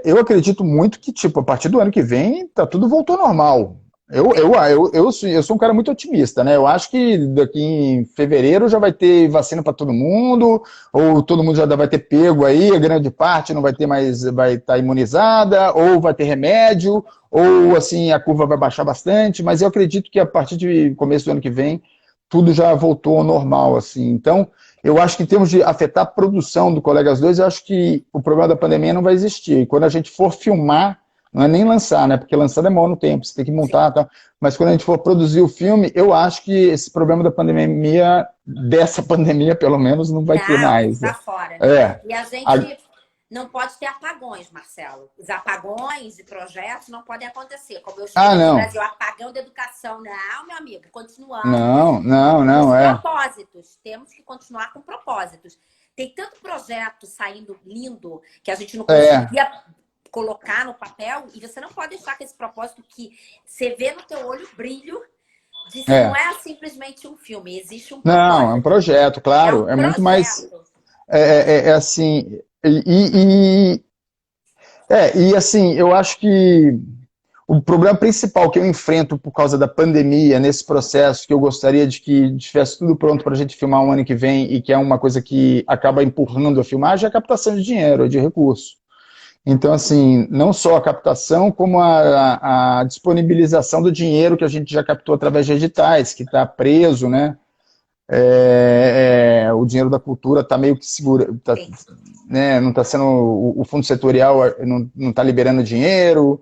eu acredito muito que, tipo, a partir do ano que vem, tá tudo voltou ao normal. Eu sou um cara muito otimista, né? Eu acho que daqui em fevereiro já vai ter vacina para todo mundo, ou todo mundo já vai ter pego aí, a grande parte não vai ter mais, vai estar imunizada, ou vai ter remédio, ou assim a curva vai baixar bastante, mas eu acredito que a partir de começo do ano que vem tudo já voltou ao normal, assim. Então, eu acho que em termos de afetar a produção do Colegas 2, eu acho que o problema da pandemia não vai existir. E quando a gente for filmar, não é nem lançar, né? Porque lançar demora um tempo, você tem que montar, tá? Mas quando a gente for produzir o filme, eu acho que esse problema da pandemia, dessa pandemia pelo menos, não vai ter mais. Tá fora, né? É. E a gente não pode ter apagões, Marcelo. Os apagões de projetos não podem acontecer. Como eu estou no Brasil, apagão da educação. Não, meu amigo, continuamos. Não, Propósitos. Temos que continuar com propósitos. Tem tanto projeto saindo lindo que a gente não conseguia colocar no papel, e você não pode deixar que esse propósito que você vê no teu olho brilho, não é simplesmente um filme, existe um propósito. Não, é um projeto, claro. É muito mais... É assim... E assim, eu acho que o problema principal que eu enfrento por causa da pandemia, nesse processo, que eu gostaria de que estivesse tudo pronto para a gente filmar o ano que vem, e que é uma coisa que acaba empurrando a filmagem, é a captação de dinheiro, de recurso. Então, assim, não só a captação, como a disponibilização do dinheiro que a gente já captou através de editais, que está preso, né? O dinheiro da cultura está meio que segura, né? Não está sendo, o fundo setorial não está liberando dinheiro,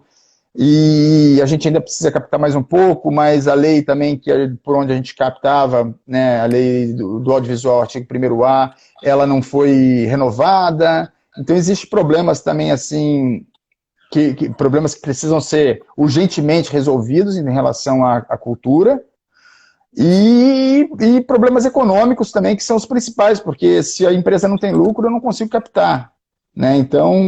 e a gente ainda precisa captar mais um pouco, mas a lei também, que é por onde a gente captava, né? A lei do audiovisual, artigo 1º-A, ela não foi renovada. Então, existem problemas também, assim, problemas que precisam ser urgentemente resolvidos em relação à cultura, e problemas econômicos também, que são os principais, porque se a empresa não tem lucro, eu não consigo captar, né? Então,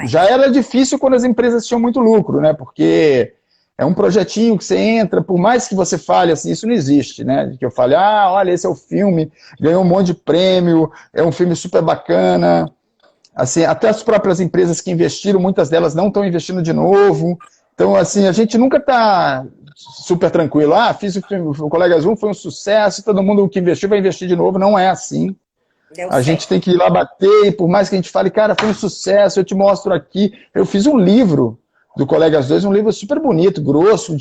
já era difícil quando as empresas tinham muito lucro, né? Porque é um projetinho que você entra, por mais que você fale assim, isso não existe, né? Que eu fale, olha, esse é o filme, ganhou um monte de prêmio, é um filme super bacana. Assim, até as próprias empresas que investiram, muitas delas não estão investindo de novo. Então, assim, a gente nunca está super tranquilo. Fiz o filme, o Colegas 1 foi um sucesso, todo mundo que investiu vai investir de novo. Não é assim. A gente tem que ir lá bater, e por mais que a gente fale, cara, foi um sucesso, eu te mostro aqui. Eu fiz um livro do Colegas 2, um livro super bonito, grosso,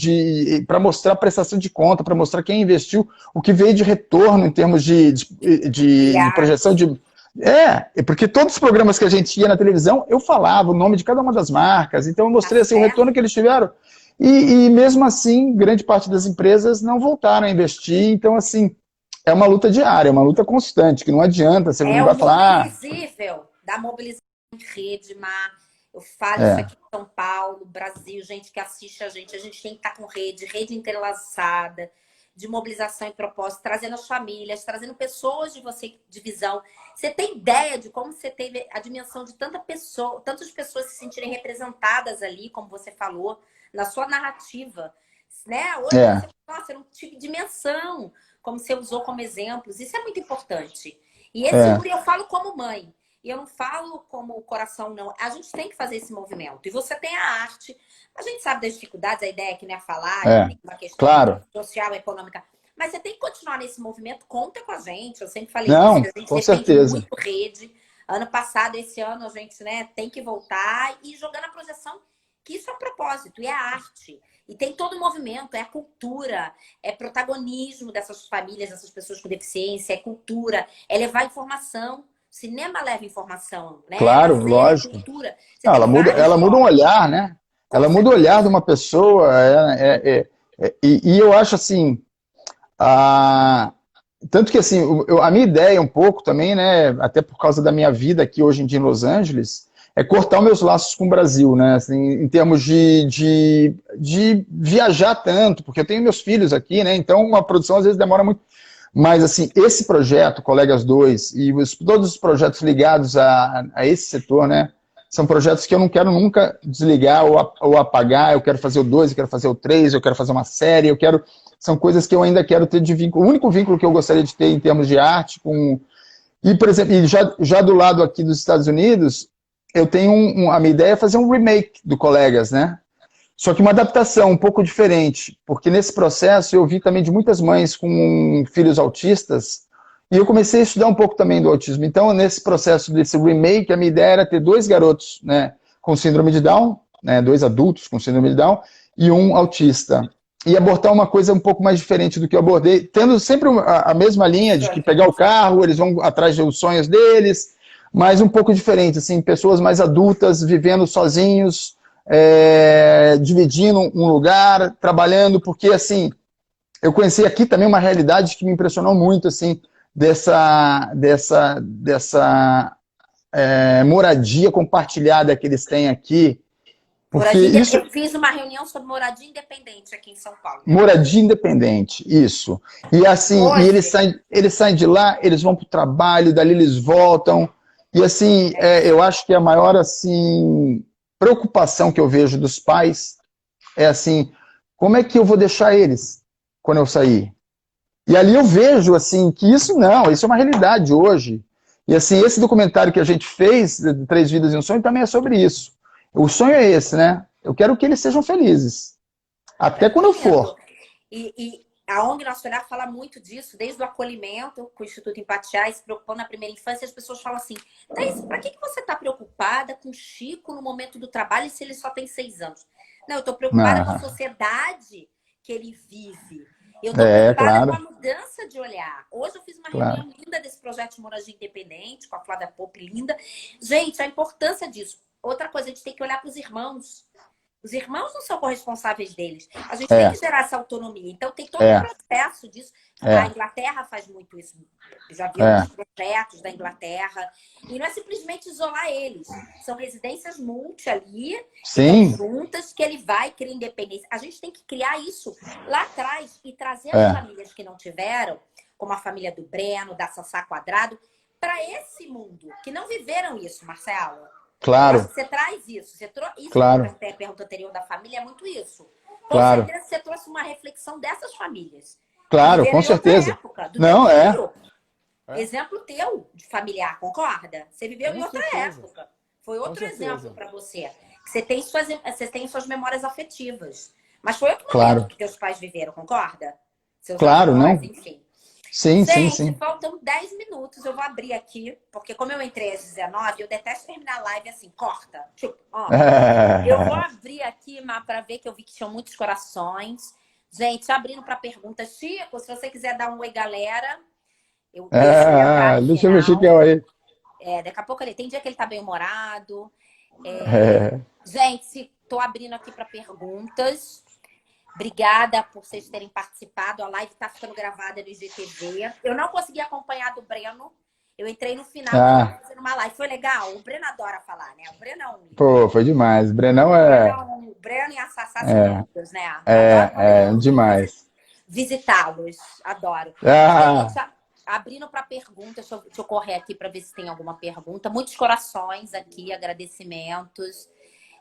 para mostrar a prestação de conta, para mostrar quem investiu, o que veio de retorno em termos de projeção de... porque todos os programas que a gente ia na televisão, eu falava o nome de cada uma das marcas, então eu mostrei assim, o retorno que eles tiveram, e mesmo assim, grande parte das empresas não voltaram a investir, então assim, é uma luta diária, é uma luta constante, que não adianta, você não vai falar... É o invisível da mobilização em rede, Mar. Eu falo isso aqui em São Paulo, Brasil, gente que assiste a gente tem que estar com rede entrelaçada, de mobilização e propósito, trazendo as famílias, trazendo pessoas de visão. Você tem ideia de como você teve a dimensão de tantas pessoas se sentirem representadas ali, como você falou, na sua narrativa, né? Hoje você não tive dimensão, como você usou como exemplos. Isso é muito importante. E eu falo como mãe. E eu não falo como coração, não. A gente tem que fazer esse movimento. E você tem a arte. A gente sabe das dificuldades, a ideia que não é falar, tem uma questão social, econômica. Mas você tem que continuar nesse movimento. Conta com a gente. Eu sempre falei isso. A gente com certeza. Muito rede. Ano passado, esse ano, a gente tem que voltar e jogar na projeção, que isso é um propósito, e é a arte. E tem todo o movimento, é a cultura, é protagonismo dessas famílias, dessas pessoas com deficiência, é cultura, é levar informação. Cinema leva informação, né? Claro, lógico. Cultura. Ela muda um olhar, né? Ela muda o olhar de uma pessoa. E eu acho assim, tanto que assim, a minha ideia um pouco também, né? Até por causa da minha vida aqui hoje em dia em Los Angeles, é cortar os meus laços com o Brasil, né? Assim, em termos de viajar tanto, porque eu tenho meus filhos aqui, né? Então uma produção às vezes demora muito. Mas, assim, esse projeto, Colegas 2, e todos os projetos ligados a esse setor, né, são projetos que eu não quero nunca desligar ou apagar. Eu quero fazer o 2, eu quero fazer o 3, eu quero fazer uma série, são coisas que eu ainda quero ter de vínculo. O único vínculo que eu gostaria de ter em termos de arte, e, por exemplo, já do lado aqui dos Estados Unidos, eu tenho a minha ideia é fazer um remake do Colegas, né? Só que uma adaptação um pouco diferente, porque nesse processo eu vi também de muitas mães com filhos autistas, e eu comecei a estudar um pouco também do autismo. Então, nesse processo desse remake, a minha ideia era ter 2 garotos, né, com síndrome de Down, né, 2 adultos com síndrome de Down, e um autista. E abordar uma coisa um pouco mais diferente do que eu abordei, tendo sempre a mesma linha de que pegar o carro, eles vão atrás dos sonhos deles, mas um pouco diferente, assim, pessoas mais adultas, vivendo sozinhos, dividindo um lugar, trabalhando, porque, assim, eu conheci aqui também uma realidade que me impressionou muito, assim, dessa moradia compartilhada que eles têm aqui. Porque isso... Eu fiz uma reunião sobre moradia independente aqui em São Paulo. Moradia independente, isso. E assim, e eles saem de lá, eles vão para o trabalho, dali eles voltam. E assim, eu acho que a maior assim, preocupação que eu vejo dos pais é assim, como é que eu vou deixar eles quando eu sair? E ali eu vejo assim, que isso é uma realidade hoje. E assim, esse documentário que a gente fez, 3 Vidas e um Sonho, também é sobre isso. O sonho é esse, né? Eu quero que eles sejam felizes. Até quando eu for. E a ONG Nosso Olhar fala muito disso, desde o acolhimento com o Instituto Empatiar, se preocupando na primeira infância, as pessoas falam assim, Thaís, pra que você tá preocupada com o Chico no momento do trabalho se ele só tem 6 anos? Não, eu tô preocupada com a sociedade que ele vive. Eu tô preocupada com a mudança de olhar. Hoje eu fiz uma reunião linda desse projeto de moradia independente, com a Flávia Pope, linda. Gente, a importância disso. Outra coisa, a gente tem que olhar para os irmãos. Os irmãos não são corresponsáveis deles. A gente tem que gerar essa autonomia. Então, tem todo um processo disso. A Inglaterra faz muito isso. Eu já vi alguns projetos da Inglaterra. E não é simplesmente isolar eles. São residências multi ali, juntas, que ele vai criar independência. A gente tem que criar isso lá atrás e trazer as famílias que não tiveram, como a família do Breno, da Sassá Quadrado, para esse mundo, que não viveram isso, Marcelo. Claro. Você traz isso. Você isso a pergunta anterior da família é muito isso. Com certeza você trouxe uma reflexão dessas famílias. Claro, com certeza. Época, do não, Exemplo teu de familiar, concorda? Você viveu em outra época. Foi outro exemplo para você. Você tem suas memórias afetivas. Mas foi outro momento que teus pais viveram, concorda? Seus avós, enfim. Sim, Gente, faltam 10 minutos. Eu vou abrir aqui, porque como eu entrei às 19, eu detesto terminar a live assim, corta. Tipo, eu vou abrir aqui para ver que eu vi que tinham muitos corações. Gente, abrindo para perguntas. Chico, se você quiser dar um oi, galera. Deixa eu ver o Chico aí. Daqui a pouco tem dia que ele tá bem-humorado. Gente, tô abrindo aqui para perguntas. Obrigada por vocês terem participado. A live está ficando gravada no IGTV. Eu não consegui acompanhar do Breno. Eu entrei no final fazendo uma live. Foi legal? O Breno adora falar, né? O Brenão. Pô, foi demais. O Brenão O Breno e a Sassá são lindos, né? Demais. Visitá-los. Adoro. Gente, abrindo para perguntas. Deixa eu correr aqui para ver se tem alguma pergunta. Muitos corações aqui, agradecimentos.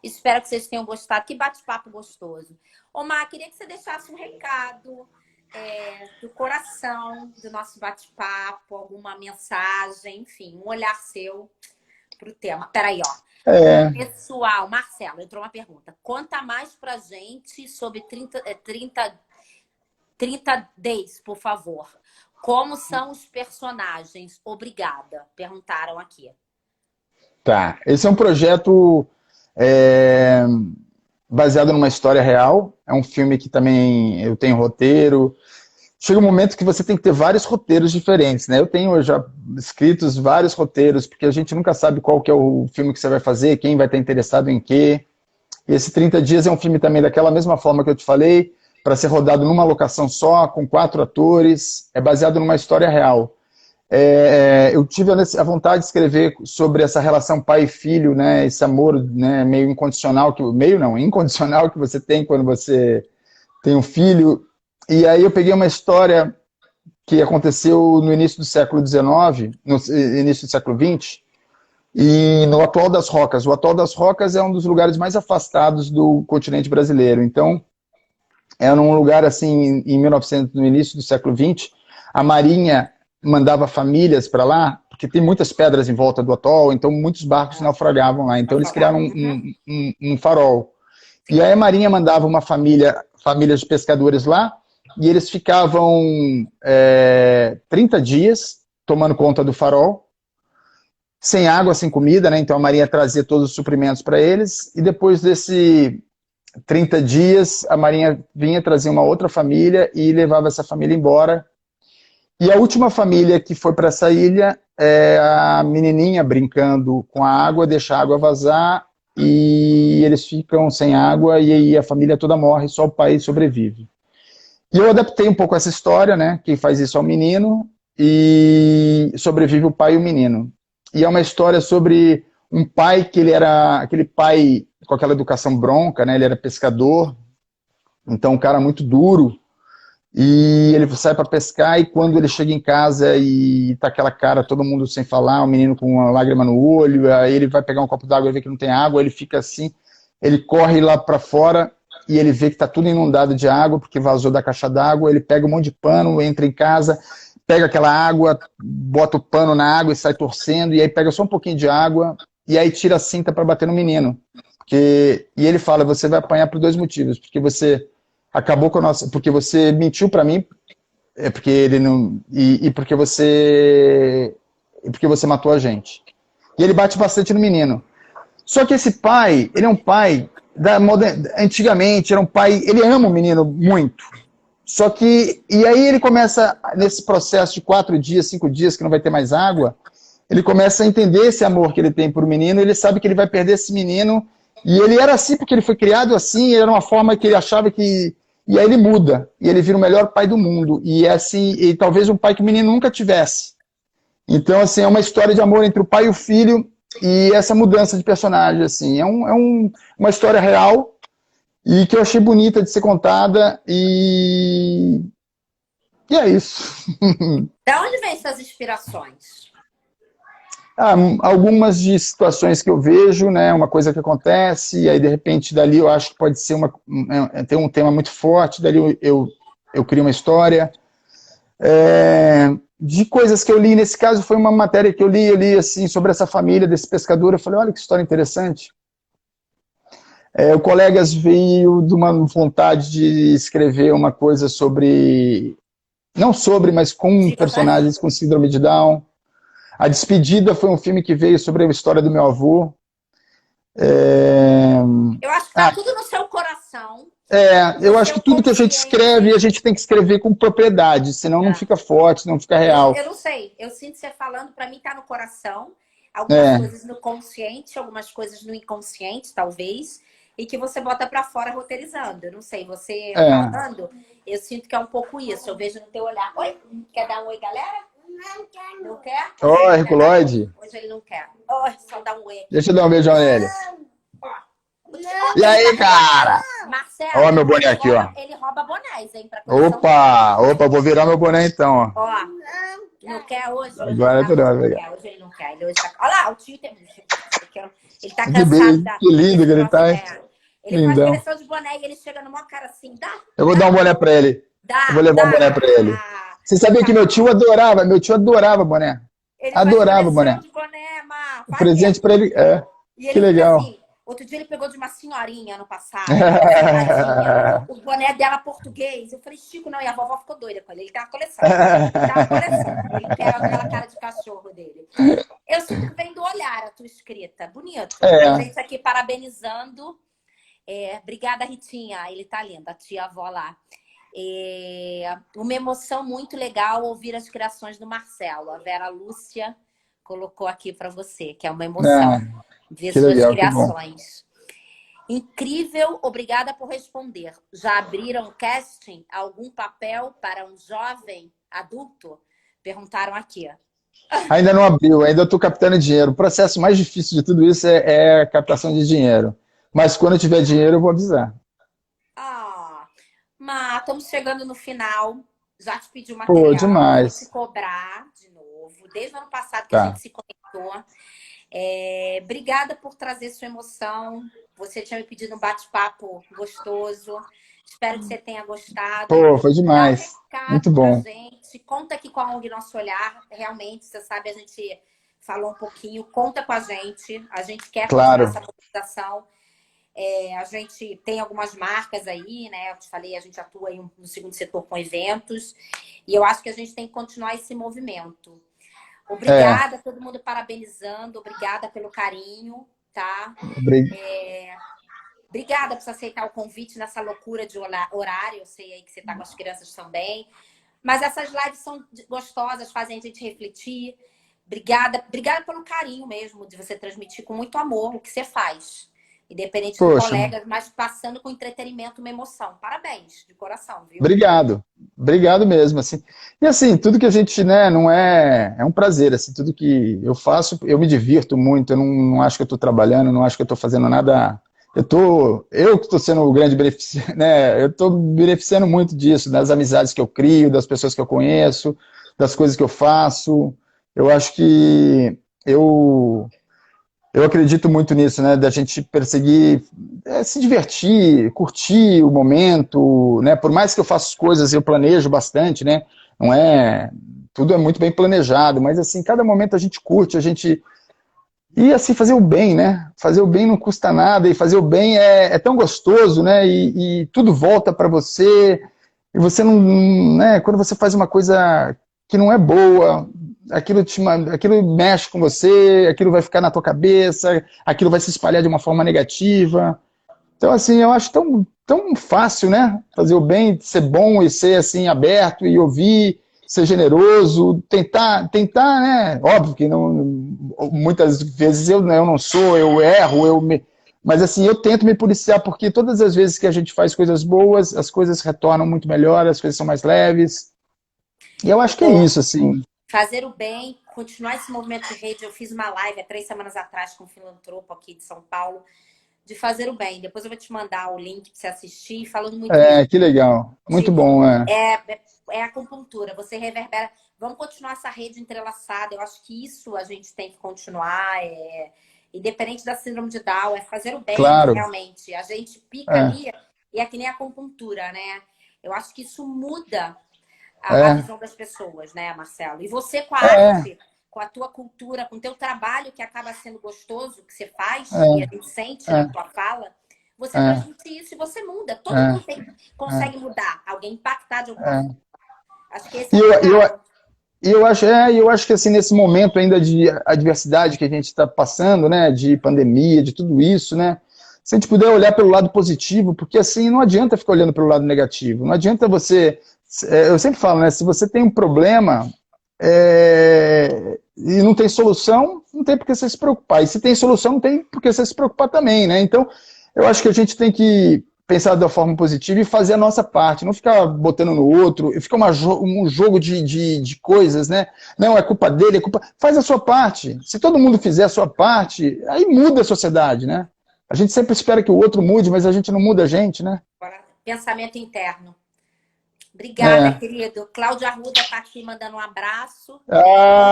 Espero que vocês tenham gostado. Que bate-papo gostoso. Omar, queria que você deixasse um recado do coração do nosso bate-papo, alguma mensagem, enfim, um olhar seu para o tema. Peraí, ó. Pessoal, Marcelo, entrou uma pergunta. Conta mais pra gente sobre 30 Days, por favor. Como são os personagens? Obrigada. Perguntaram aqui. Tá. Esse é um projeto... baseado numa história real, é um filme que também eu tenho roteiro. Chega um momento que você tem que ter vários roteiros diferentes, né? Eu tenho já escritos vários roteiros, porque a gente nunca sabe qual que é o filme que você vai fazer, quem vai estar interessado em quê. E esse 30 Dias é um filme também daquela mesma forma que eu te falei, para ser rodado numa locação só, com 4 atores, é baseado numa história real. Eu tive a vontade de escrever sobre essa relação pai e filho, né, esse amor, né, meio incondicional, incondicional que você tem quando você tem um filho. E aí eu peguei uma história que aconteceu no início do século XIX, no início do século XX, e no Atoll das Rocas. O Atoll das Rocas é um dos lugares mais afastados do continente brasileiro. Então, era um lugar assim, no início do século XX, a Marinha mandava famílias para lá, porque tem muitas pedras em volta do atol, então muitos barcos naufragavam lá. Então eles criaram um farol. E aí a Marinha mandava uma família de pescadores lá, e eles ficavam 30 dias tomando conta do farol, sem água, sem comida, né? Então a Marinha trazia todos os suprimentos para eles, e depois desse 30 dias, a Marinha vinha trazer uma outra família e levava essa família embora. E a última família que foi para essa ilha é a menininha brincando com a água, deixa a água vazar e eles ficam sem água e aí a família toda morre, só o pai sobrevive. E eu adaptei um pouco essa história, né? Quem faz isso é o menino e sobrevive o pai e o menino. E é uma história sobre um pai que ele era aquele pai com aquela educação bronca, né? Ele era pescador, então um cara muito duro. E ele sai para pescar e quando ele chega em casa e tá aquela cara, todo mundo sem falar, o menino com uma lágrima no olho, aí ele vai pegar um copo d'água e vê que não tem água, ele fica assim, ele corre lá para fora e ele vê que tá tudo inundado de água porque vazou da caixa d'água, ele pega um monte de pano, entra em casa, pega aquela água, bota o pano na água e sai torcendo, e aí pega só um pouquinho de água e aí tira a cinta para bater no menino. E ele fala, você vai apanhar por 2 motivos, porque você acabou com a nossa, porque você mentiu para mim, porque ele não e porque você matou a gente. E ele bate bastante no menino. Só que esse pai, ele é um pai antigamente era um pai, ele ama o menino muito. Só que e aí ele começa nesse processo de 4 dias, 5 dias que não vai ter mais água, ele começa a entender esse amor que ele tem por menino, ele sabe que ele vai perder esse menino. E ele era assim porque ele foi criado assim, era uma forma que ele achava que... E aí ele muda, e ele vira o melhor pai do mundo. E é assim, e talvez um pai que o menino nunca tivesse. Então, assim, é uma história de amor entre o pai e o filho, e essa mudança de personagem, assim. Uma história real, e que eu achei bonita de ser contada, e é isso. Da onde vem essas inspirações? Algumas de situações que eu vejo, né, uma coisa que acontece, e aí de repente dali eu acho que pode ser tem um tema muito forte, dali eu crio uma história. De coisas que eu li, nesse caso foi uma matéria que eu li assim, sobre essa família desse pescador, eu falei, olha que história interessante. O Colegas veio de uma vontade de escrever uma coisa sobre, não sobre, mas com personagens com síndrome de Down. A Despedida foi um filme que veio sobre a história do meu avô. Eu acho que tá tudo no seu coração. Eu acho que tudo que a gente escreve, a gente tem que escrever com propriedade, senão não fica forte, não fica real. Eu não sei, eu sinto você falando, pra mim tá no coração. Algumas coisas no consciente, algumas coisas no inconsciente, talvez. E que você bota pra fora roteirizando. Eu não sei, você falando, eu sinto que é um pouco isso. Eu vejo no teu olhar. Oi, quer dar um oi, galera? Não quer? Oi, Rico Lloyd. Hoje ele não quer. Oi, só dá um oi. Deixa eu dar um beijão nele. E aí, cara? Marcelo, ó meu boné aqui, ó. Ele rouba bonés, hein? Opa, vou virar meu boné então, ó. Ó, não quer hoje? Agora hoje ele não quer. Ele tá... Olha lá, o tio tem... Ele tá cansado. Que lindo que ele tá, hein? Ele faz coleção de boné e ele chega numa cara assim, dá? Eu vou dar um boné pra ele. Eu vou levar um boné pra ele. Você sabia que meu tio adorava boné. Ele adorava boné. De boné, o presente pra ele, que legal. Assim, outro dia ele pegou de uma senhorinha ano passado. O boné dela português. Eu falei, Chico, não. E a vovó ficou doida com ele. Ele tem uma coleção. Ele quer aquela cara de cachorro dele. Eu sinto que vem do olhar a tua escrita. Bonito. A gente aqui parabenizando. Obrigada, Ritinha. Ele tá lindo. A tia-avó lá. Uma emoção muito legal ouvir as criações do Marcelo. A Vera Lúcia colocou aqui para você, que é uma emoção ver suas criações. Incrível, obrigada por responder. Já abriram casting algum papel para um jovem adulto? Perguntaram aqui. Ainda não abriu, ainda estou captando dinheiro. O processo mais difícil de tudo isso é a captação de dinheiro. Mas quando eu tiver dinheiro, eu vou avisar. Mas estamos chegando no final. Já te pedi uma material. Pô, demais. Se cobrar de novo. Desde o ano passado que a gente se conectou. Obrigada por trazer sua emoção. Você tinha me pedido um bate-papo gostoso. Espero que você tenha gostado. Pô, foi demais. Muito bom. Gente. Conta aqui com a ONG Nosso Olhar. Realmente, você sabe, a gente falou um pouquinho. Conta com a gente. A gente quer continuar essa comunicação. A gente tem algumas marcas aí, né? Eu te falei, a gente atua aí no segundo setor com eventos. E eu acho que a gente tem que continuar esse movimento. Obrigada, todo mundo parabenizando. Obrigada pelo carinho, tá? Obrigada por você aceitar o convite nessa loucura de horário. Eu sei aí que você tá com as crianças também. Mas essas lives são gostosas, fazem a gente refletir. Obrigada pelo carinho mesmo, de você transmitir com muito amor o que você faz. Independente do colega, mas passando com entretenimento, uma emoção. Parabéns, de coração, viu? Obrigado mesmo, assim. E assim, tudo que a gente, né, não é um prazer, assim, tudo que eu faço, eu me divirto muito, eu não acho que eu estou trabalhando, não acho que eu estou fazendo nada, eu que estou sendo o grande beneficiário, né, eu estou beneficiando muito disso, das amizades que eu crio, das pessoas que eu conheço, das coisas que eu faço. Eu acho que eu acredito muito nisso, né? Da gente perseguir, se divertir, curtir o momento, né? Por mais que eu faça coisas, eu planejo bastante, né? Não é... Tudo é muito bem planejado, mas assim, cada momento a gente curte, a gente... E assim, fazer o bem, né? Fazer o bem não custa nada, e fazer o bem é tão gostoso, né? E tudo volta para você, e você não... Né? Quando você faz uma coisa que não é boa, aquilo mexe com você, aquilo vai ficar na tua cabeça, aquilo vai se espalhar de uma forma negativa. Então, assim, eu acho tão fácil, né? Fazer o bem, ser bom e ser, assim, aberto e ouvir, ser generoso, tentar, né? Óbvio que muitas vezes eu não sou, eu erro, mas, assim, eu tento me policiar, porque todas as vezes que a gente faz coisas boas, as coisas retornam muito melhor, as coisas são mais leves. E eu acho que é isso, assim. Fazer o bem, continuar esse movimento de rede. Eu fiz uma live há 3 semanas atrás com um filantropo aqui de São Paulo, de fazer o bem. Depois eu vou te mandar o link para você assistir, falando muito isso. Que legal. Muito bom, É acupuntura, você reverbera. Vamos continuar essa rede entrelaçada. Eu acho que isso a gente tem que continuar. Independente da síndrome de Down, é fazer o bem, claro. Realmente. A gente pica ali e é que nem a acupuntura, né? Eu acho que isso muda a visão das pessoas, né, Marcelo? E você com a arte, com a tua cultura, com o teu trabalho, que acaba sendo gostoso, que você faz, e a gente sente na tua fala, você transmite isso e você muda. Todo mundo consegue mudar. Alguém impactar de alguma forma. Acho que esse eu acho que assim, nesse momento ainda de adversidade que a gente está passando, né, de pandemia, de tudo isso, né, se a gente puder olhar pelo lado positivo, porque assim, não adianta ficar olhando pelo lado negativo, não adianta você... Eu sempre falo, né, se você tem um problema e não tem solução, não tem por que você se preocupar. E se tem solução, não tem por que você se preocupar também, né? Então, eu acho que a gente tem que pensar da forma positiva e fazer a nossa parte, não ficar botando no outro, e ficar um jogo de coisas, né? Não, é culpa dele, é culpa... Faz a sua parte. Se todo mundo fizer a sua parte, aí muda a sociedade, né? A gente sempre espera que o outro mude, mas a gente não muda a gente, né? Pensamento interno. Obrigada, querido. Cláudia Arruda está aqui mandando um abraço.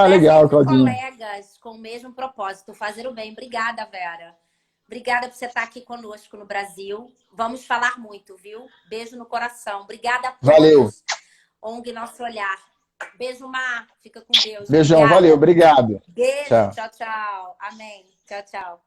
Legal, Claudinha. Colegas com o mesmo propósito, fazer o bem. Obrigada, Vera. Obrigada por você estar aqui conosco no Brasil. Vamos falar muito, viu? Beijo no coração. Obrigada a todos. Valeu. ONG Nosso Olhar. Beijo, Mar. Fica com Deus. Beijão, obrigada. valeu, obrigado. Beijo, tchau, tchau. Amém. Tchau, tchau.